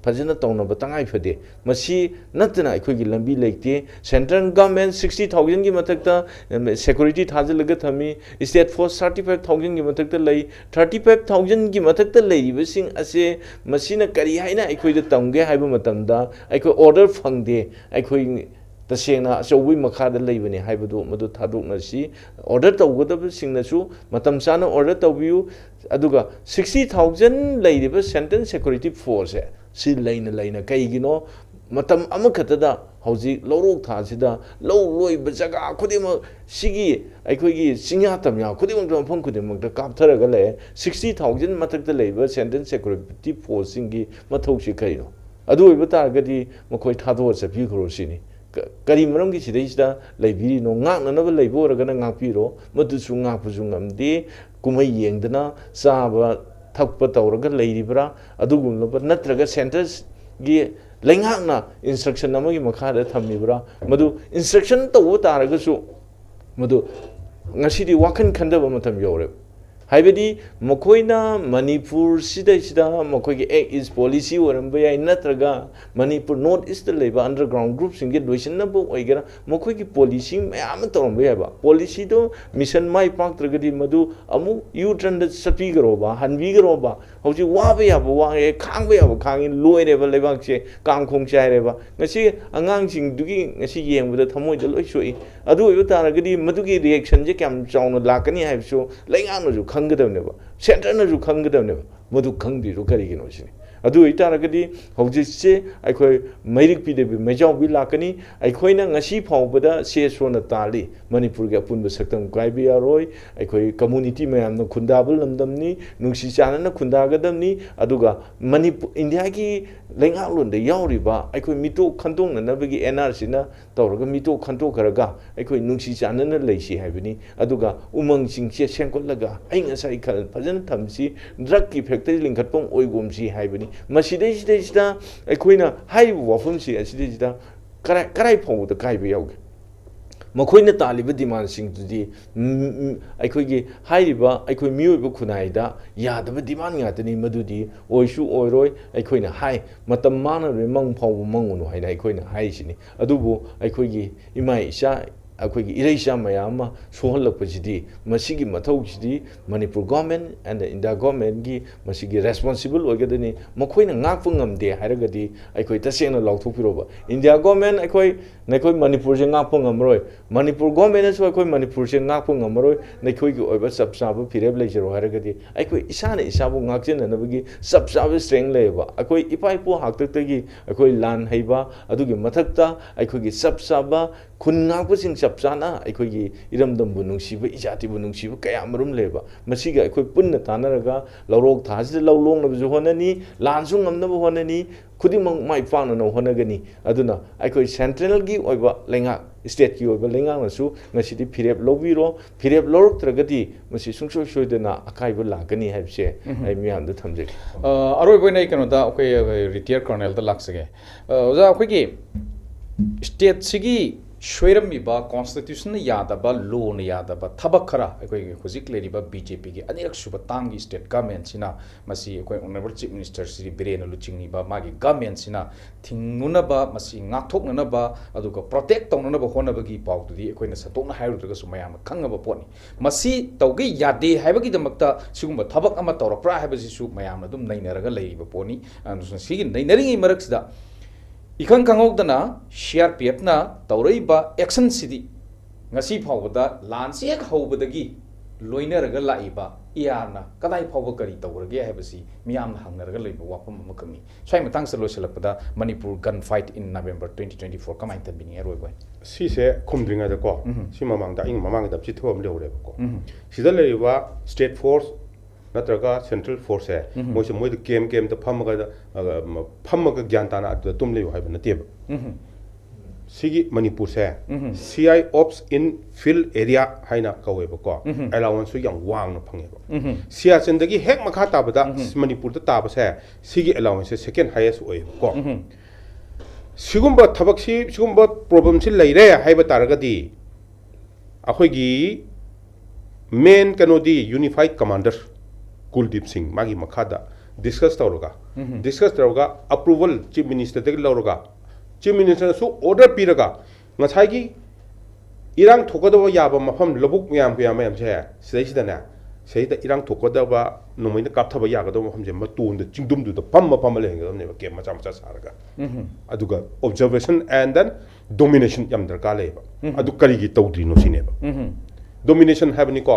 फजना तौनब तंगाई फदे मसी नतना अखोई लंबी लेते सेंट्रल गवर्नमेंट 60,000 की मथकता सिक्योरिटी थाजलगा थमी स्टेट फोर्स 35,000 की मथकता लई 35,000 की मथकता लेरिबसिंग असे मसीना करी हाइना अखोई द तंगे हाइबा मतमदा अखोई ऑर्डर फंगदे अखोई तसेंगना अचौबी मखादा लेबने हाइबदो मदो थादोकनसी ऑर्डर तौगदबसिंगनसु मतम चाना ऑर्डर तौबियु अदुगा 60,000 लेरिबा सेंट्रल सिक्योरिटी फोर्स है si laina kaigino matam amakhatada hauji lorok thasida lo loi bajaga khudima sigi aikhoigi singya tamya khudimang phang khudimang ta kaptharaga le 60,000 mathakta leiba central security force singi mathausi kaino adu oiba targadi makhoi thado chapi khoro sini kari maram gi sidai sida leibiri no ngak na ba leibo raga na ngakpiro madu su ngak pu su ngamdi kumai yengdana saba थकप तौरग लेरिब्रा अदुगुमलब नत्रगा centres गी लेंगाकना instruction अमगी मखादा थमिब्रा मदु instruction तौ तारगसु मदु ngasidi wakan khandaba matam yore हाइबदी मखोइना Manipur सिदा मखोइगे एक इज पॉलिसी ओरंबे याइ नत्रगा मणिपुर नॉर्थ ईस्ट लेबा अंडरग्राउंड ग्रुप सिंगे लोइसनबो ओइगेरा मखोइगे पॉलिसी मयाम तोरंबे याबा पॉलिसी तो मिशन माइ पाक्त्रगदी मदु अमु यू ट्रेंड सपीगरोबा हनबीगरोबा हौजि वाबे याबो वाए खांबे याबो खांगि लोइरेबा लेबाकसे कांखोंग चाइरेबा ngasi angang sing dugi ngasi yengbuda thamoida loi soi adu oiba taragadi madugi reaction je kyam chauna lakani haibso laingang no ju khanggadabneba center na ju khanggadabneba madu khangdi ru kari gino sini अदु इतारगदी हौजिसे अखोय मैरिक पिदेबि मेजाउबि लाकनी अखोयना ngasi फाउबदा से सोना ताली मणिपुर के अपुन सकतम कायबि यारोय अखोय community मयामना खुंदाबल लमदमनी नुंसी Chanana खुंदागदमनी अदुगा Manipur India की लेंगालोंदे यावरिबा अखोय मिटो खंदोंननबगी NRC ना तौरगा मिटो खंदोखरगा अखोय नुंसी चानना लेसी हाबिनी अदुगा उमंग सिंगसे सेंकोलगा आई ngасai खल फजन थमसी drug की फैक्टरी लिंखटपों ओइगोमसी हाबिनी मसिदैसिदैसिदा अखोयना हाइ वफुमसी असिदैसिदा कराई फाउदा कायबि यावगे मखोइना तालिबा डिमांड सिंगदुदी अखोयगी हाइरिबा अखोय मियोइबा खुनाइदा यादबा डिमांड ngaतनी मदुदी ओइसु ओइरोय अखोयना हाइ मतम मानरे मंग फाउ मंगुनु हाइना अखोयना हाइसिनी अदुबो अखोयगी इमा इसा अखोयगी इरेसा मयाम सोहलपसिदी मसिगी मथौसिदी Manipur government and India government की मसिगी रेस्पॉन्सिबल ओगदनी मखोइना ngakpu ngamde हाइरगदी अखोय तसेना लाउथोपिरोबा इंडिया गवर्नमेंट अखोय नखोय मणिपुर से ngakpu ngamरोय मणिपुर गवर्नमेंट सो अखोय मणिपुर से ngakpu ngamरोय नखोयगी ओइबा सबसाब फिरेब लेजरो हाइरगदी अखोय इसाने इसाबु ngakजेननबगी सबसाब स्ट्रेंग लेबा अखोय इपाइपो हाक्ततगी अखोय लान हैबा अदुगी मथक्ता अखोयगी सबसाब खुन ngakpuसिंग सबसाना अखोयगी इरमदमबु नुंसिबा इजातिबु नुंसिबा कयामरुम लेबा मसिगा अखोय पुन्ना तानरगा लौरोग थासिद लौलोंनबजु होननी लानसु ngamनबु होननी खुदिमंग माइ पाननो होनगनी अदुना अखोय सेंट्रल की ओइबा लेंगा स्टेट की ओइबा लेंगा नसु ngasiदी फिरेब लोबिरो फिरेब लोरत्रगदी मसि सुंसोय सोयदना अकाइबा लागनी हाइबसे आइ मियामदु थमजे अरोय बोइनै कनोदा अखोय रिटायर कर्नल दा लाक्सगे ओजा अखोयगी स्टेट सिगी सोयरमीबा कॉन्स्टिट्यूशन यादबा लॉ ने यादबा थबक खरा अखोय हुजिक लेरिबा बीजेपी की अनिरक सुब तांगी स्टेट गवर्नमेंट सिना मसी अखोय honourable chief minister Shri Biren लुचिंगनीबा मागी गवर्नमेंट सिना थिंगनुनबा मसी ngathoknanaba aduga protect tongnanaba honabagi pawdudi अखोयना सतोकना हायरुद्रगा सुमयाम खंगबा पोनी मसी तौगे यादे हायबगी दमक्ता सिगुंबा थबक अमा तौरप्रा हायबसी सु मयाम अदुम नैनरगा लेरिबा पोनी अनु सिगी नैनरिंगी मरक्सदा इखंग खंगौदना सीआरपीएफ ना तौरइबा एक्शन सिदी ngasi फावबदा लानसी एक हौबदगी लोइनरगा लाइबा इयारना कदाइ फावब करी तौरगे हायबसी मियामना हंगरगा लेबा वाफम मकंगी स्वाइ मतंग से लोइसलपदा Manipur gun fight in November 2024 कमाइन तबिनी रोइबो सिसे खुमद्रिंगा दको सि ममांग दा इंग ममांग दा चिथोम लेवरेबो को सिदा लेरिबा स्टेट फोर्स नत्रगा सेंट्रल फोर्स है मोसे मोइद केम द फमगा ज्ञान ताना अदु तुम लेयो हाइबा नतेब सिगी मणिपुर से सीआई ऑप्स इन फील्ड एरिया हाइना कवेबो को अलाउंस सु yang वांग फंगेबो सियाचन दगी हेक मखा ताबदा मणिपुर द ताब से सिगी अलाउंस से सेकंड हाईएस्ट ओइबो को सिगुम्बा थबक सिगुम्बा प्रॉब्लम सि लेरे हाइबा तारगदी अखोयगी मेन कनोदी यूनिफाइड कमांडर कुलदीप सिंह मागी मखादा डिस्कस तौरगा अप्रूवल चीफ मिनिस्टर दगी लौरगा चीफ मिनिस्टर सु ऑर्डर पीरगा ngसाइगी इरांग थोकदबा याबा मफम लबुक मयाम मयाम से सिदैसिदना सहिदा इरांग थोकदबा नोमैना कापथबा यागदबा मफम जे मतोन द चिंगदुम दु द पम लेंगदबने के मचा मचा सारगा अदुगा ऑब्जर्वेशन एंड देन डोमिनेशन यम दरकार लेबा अदु करिगी तौद्रिनो सिनेबा डोमिनेशन है को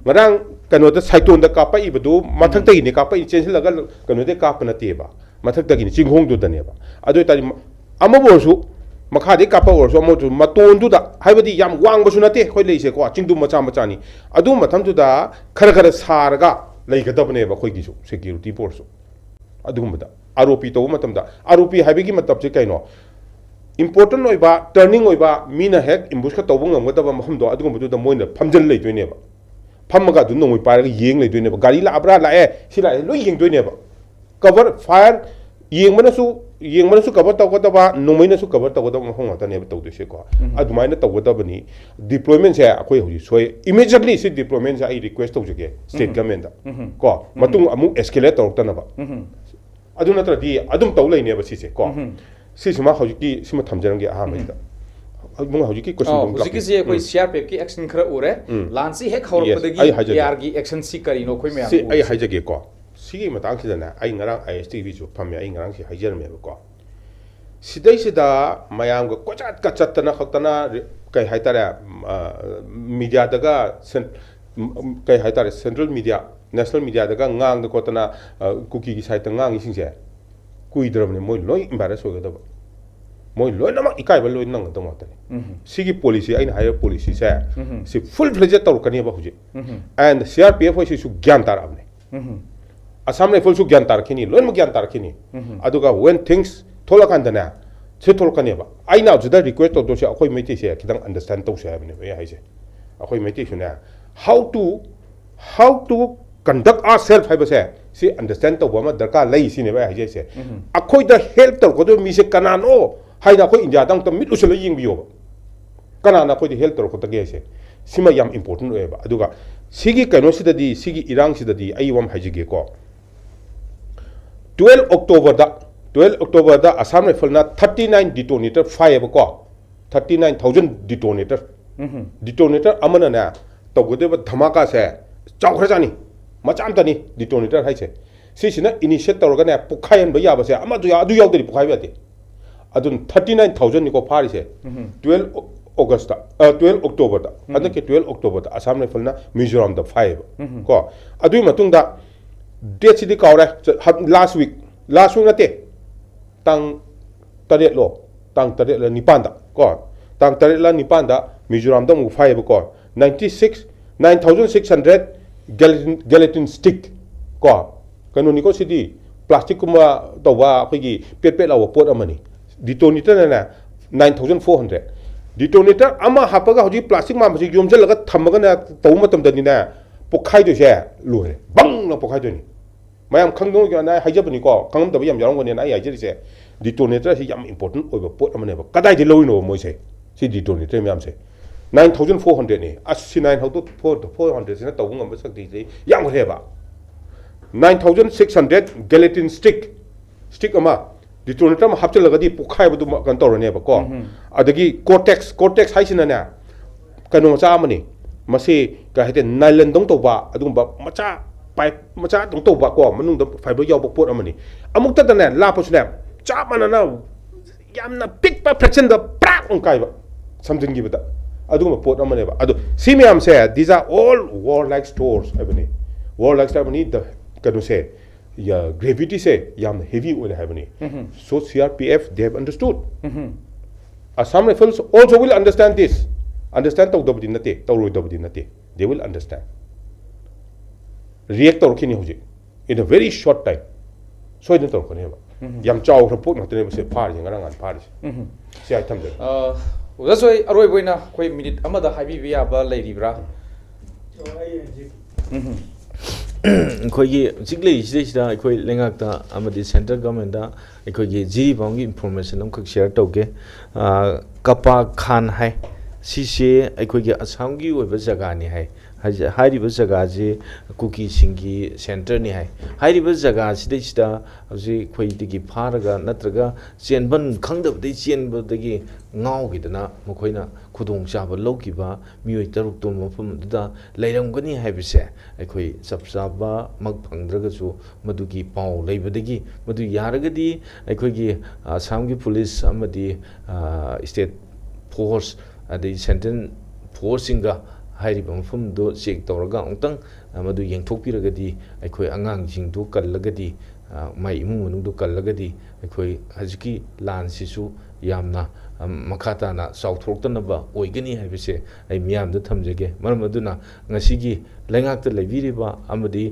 ngरang कनो द साइटोन द कापा इबदु मथक तगी ने कापा चेंज लगा कनो दे काप नतेबा मथक तगी ने चिंगहोंग दु दनेबा अदु तारि अमबोसु मखादे कापा ओरसु अमोजु मतोन दु दा हाइबदी याम वांग बसु नते खोइ लेइसे को चिंगदु मचा मचानी अदु मथम दु दा खर सारगा लेगदबनेबा खोइगिसु सिक्योरिटी फोर्स अदुगुमदा आरोपी तो मतम दा आरोपी हाइबगी मतब से कैनो इम्पोर्टेंट होइबा टर्निंग होइबा मीना हेक इम्बुस का तौबो ngमगदबा महमदो अदुगुमदु द मोइना फमजल लेदोइनेबा फमगा दु नोंगै पारगा येंग लेदोइनेबा गाड़ी लाब्रा लाए सिला लोइ येंगदोइनेबा कवर फायर येंगमनसु कवर तौगदबा नोंगैनसु कवर तौगदबा महम तनेबा तौदोसे को अदुमाइना तौगदबनी डिप्लॉयमेंट से अखोय होजि सोय इमीडिएटली से डिप्लॉयमेंट से आई रिक्वेस्ट तौजगे स्टेट गवर्नमेंट दा को मतुंग अमु एस्केलेट तौरतनबा अदु नत्रदि अदुम तौ लेनेबा सिसे को सिसमा हौजिकी सिमा थमजरंगे अहामैदा मुंग हौजिकी क्वेश्चन हौजिकी से कोई सीआरपीएफ की एक्शन खरा उरे लांसी हेक हौरपदगी यार की एक्शन सी करिनो खोय मे से आई हाइजगे को सिगी मतांग सिदना आई ngरang आईएसटीवी जो फम आई ngरang से हाइजरमेबा को सिदै सिदा मयाम को कोचात का चतना खतना कई हाइतारे मीडिया दगा कई हाइतारे सेंट्रल मीडिया नेशनल मीडिया दगा ngang द कोतना कुकी की साइट ngang इसिंग से कुइद्रबने मोय लोय एम्बारेस होगदब मोय लोयनमक इकाइब लोय नंगदम मातने सिगी पॉलिसी आइन हायर पॉलिसी से सि फुल फ्लेजेड तौरकनी बा हुजे एंड सीआरपीएफ होय सु ज्ञान ताराबने असम राइफल सु ज्ञान तारखिनी लोयनमक ज्ञान तारखिनी अदुगा व्हेन थिंग्स थोलकांदना से थोलकनी बा आइना जुदा रिक्वेस्ट तो से अखोय मेति से खिदंग अंडरस्टैंड तो से हबने बे हाइसे अखोय मेति सुना how to conduct ourselves है बसे से अंडरस्टैंड तो बमा दरकार लई सिने बे हाइसे से अखोय द हेल्प तो को दो मी से कनानो हाइना अखोय इंडिया दंग तो मिट उसल यिंग बियो कनाना अखोय द हेल्प तो को तगे से सिमा याम इंपोर्टेंट ओए बा अदुगा सिगी कनो सिददी सिगी इरांग सिददी आई वम हाइजिगे को 12 October दा असम राइफल ना 39 डिटोनेटर फाइव को 39,000 डिटोनेटर अमन ना तौगदेब धमाका से चाउखरजानी मचामतनी डिटोनेटर हाइसे सिसिना इनिशिएट तौरगने पुखायन बया बसे अमदु या अदु यावदरी पुखाय बयाते अदुन 39,000 निको फारिसे 12 October दा अदन के 12 October दा असम राइफल ना मिजोरम दा 5 को अदुई मतुंग दा डेट सिदि कावरे लास्ट वीक नते tang taret lo tang taret la nipan da ko tang taret la nipan da Mizoram da mu 5 ko 9600 gelatin stick ko kanu ni ko sidi plastic kuma to wa khigi pet la pot amani detonator na 9400 detonator ama hapaga hoji plastic ma hoji yom jel laga thamaga na to matam da ni na pokhai do se lore bang na pokhai do ni mayam khangdong ga na haijabani ko khangam da yam yarong ne na ai jeri se detonator si yam important oiba pot amane ba kadai de loino moi se si detonator myam se 9400 ni as9 how to 400 se na tawung am sakti se yam he ba 9600 gelatin stick ama detonator ma hapchal lagadi pokhai bu kan torone ba ko adagi cortex haisina na kanu cha amani masi ka hete nylon dong to ba adum ba macha pipe macha dong to ba ko manung da fiber yaw ba pot amani amuk ta na la pa sna चापना ना यामना pick पा fraction the प्राक उनकाइबा समझिंगी बता अदुम pot अमने बा अदु सीमियम से these are all war like stores हैबनी war like stores बनी the कनु से या gravity से याम heavy ओले हैबनी so CRPF they have understood Assam Rifles also will understand this understand तो दबदी नते तो रोई दबदी नते they will understand react तो रखी नहीं होजे in a very short time so इधर तो रखने बा yam chaw report na tene se par jing ngan par se ai tham de uda soi aroi boina khoi minute amada haibi bia ba leiri bra khoi gi jigle sida khoi lengak ta amadi central government da khoi gi jiri bang gi information am khak share tauge kapa khan hai si se khoi gi assam gi oi ba jaga ni hai हाइरिब जगह जे cookie सिंगी centre नि हाय हाइरिब जगह सिदे सिदा हजि खोइदिगी फारगा नत्रगा चेनबन खंगदबदि चेनबदगी ngawgidana mokhoina khudong chaba lawkiba mioi taruk to mafam da leirangani haibise aikhoi sapsaba mak phangdraga chu madugi pau leibadagi madu yaragadi aikhoigi assamgi police amadi state force adi central force inga हाइरिब मफम दो check तौरगा अंतंग मदु यंगथोकपिरगदी अखोय अंगांगसिंग दो कल्लगदी my इमुंग मनुंग दो कल्लगदी अखोय हजकी लान सिसु यामना मखाताना साउथोक्तनबा ओइगनी हाइबसे आई मियाम the थमजगे मरम अदुना ngasiगी लेंगाक त लेबिरिबा अमदी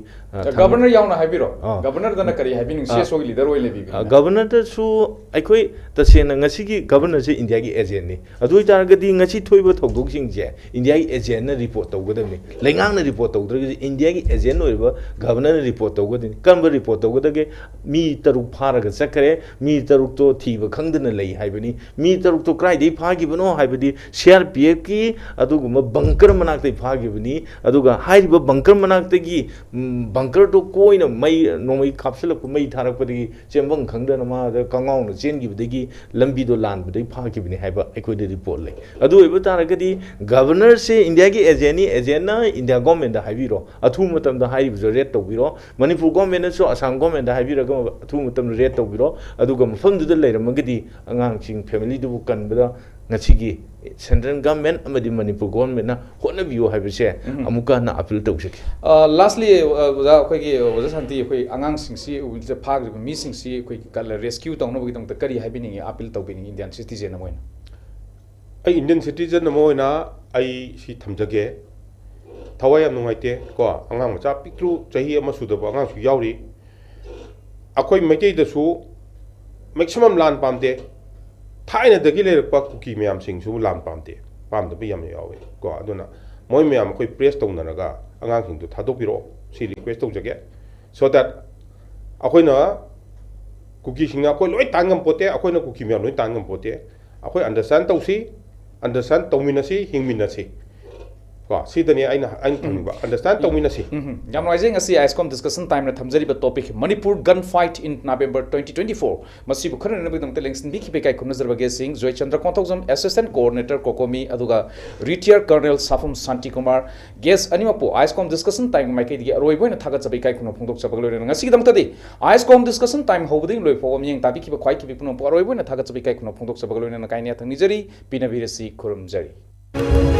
governor यावना हाइबिरो governor दना करी हाइबिंग सेसोगी leader ओइ लेबि governor त सु अखोय तसेना ngasiगी गवर्नर से इंडिया की एजेंट नि अदुइ तारगदी ngasi थोइबो थौदोकसिंग जे इंडिया की एजेंट न रिपोर्ट तौगदमनि लेंगाक न रिपोर्ट तौद्रगदी इंडिया की एजेंट ओइबा गवर्नर न रिपोर्ट तौगदनि कनब रिपोर्ट तौगदगे मी तरुक फारगा चकरे मी तरुक तो थीब खंगदन लई हाइबनि मी तरुक तो क्राइदे फागिबनो हाइबदि सीआरपीएफ की अदुगुम बंकर मनाक्तै फागिबनि अदुगा हाइरिबा बंकर मनाक्तगी बंकर तो कोइना मई नोमई खापसलक मई थारकपदगी चेंबंग खंगदन मा द कंगाउन चेनगिबदगी लंबी दो लानबदै फागिबनि हाइबा अखोइदे रिपोर्ट लै अदु ओइबा तारगदी गवर्नर से इंडिया की एजेंट ना इंडिया गवर्नमेंट दा हाइबिरो अथु मतम दा हाइबिरो रेट तौबिरो मणिपुर गवर्नमेंट सो असम गवर्नमेंट दा हाइबिरो अथु मतम रेट तौबिरो अदुगा मफम दुदा लेरमगदी अंगांग सिंग फैमिली दुबु कनबदा ngachigi central government amadi manipur government na hona biyo haibise amuka na appeal tawsaki lastly oja khoi gi oja santi khoi angang singsi ulse phag mi singsi khoi kal rescue tawno bagi tong kari haibini appeal tawbini indian citizen amoin ai indian citizen amoina ai si thamjage thawai am nungaite ko angang macha pikru chahi ama sudaba angang su yauri akoi maitei da su maximum lan pamde थाइना दगी लेरपा कुकी मैम सिंगसु लान पामते पामदब याम यावे को अदुना मोय मैम कोई प्रेस तौनरगा अंगांग सिंगदु थादोपिरो सी रिक्वेस्ट तौजगे सो दैट अखोइना कुकी सिंगा कोई लोय तांगम पोते अखोइना कुकी मैम लोय तांगम पोते अखोइ अंडरस्टैंड तौसी अंडरस्टैंड तौमिनसी हिंगमिनसी को सीदनी आइना थंगबा अंडरस्टैंड तौमिनसी याम राइजिंग असि आइसकॉम डिस्कशन टाइम ना थमजरिबा topic Manipur gun fight in November 2024 मसी बुखरन नबि दंते लेंसन बिखि बेकाय खुम नजरबगे सिंह जय चंद्र कोंथोजम असिस्टेंट कोऑर्डिनेटर कोकोमी अदुगा रिटायर कर्नल साफुम शांति कुमार गेस अनिमपो आइसकॉम डिस्कशन टाइम माइके दिगे अरोइबोइन थागत जबै काय खुम फोंदोक सबग लोइन ngasi दंतदि आइसकॉम डिस्कशन टाइम होबदिं लोइ फोम यंग ताबि खिबा ख्वाइ खिबि पुनो अरोइबोइन थागत जबै काय खुम फोंदोक सबग लोइन काइने थंग निजरी पिनभिरसी खुरम जरी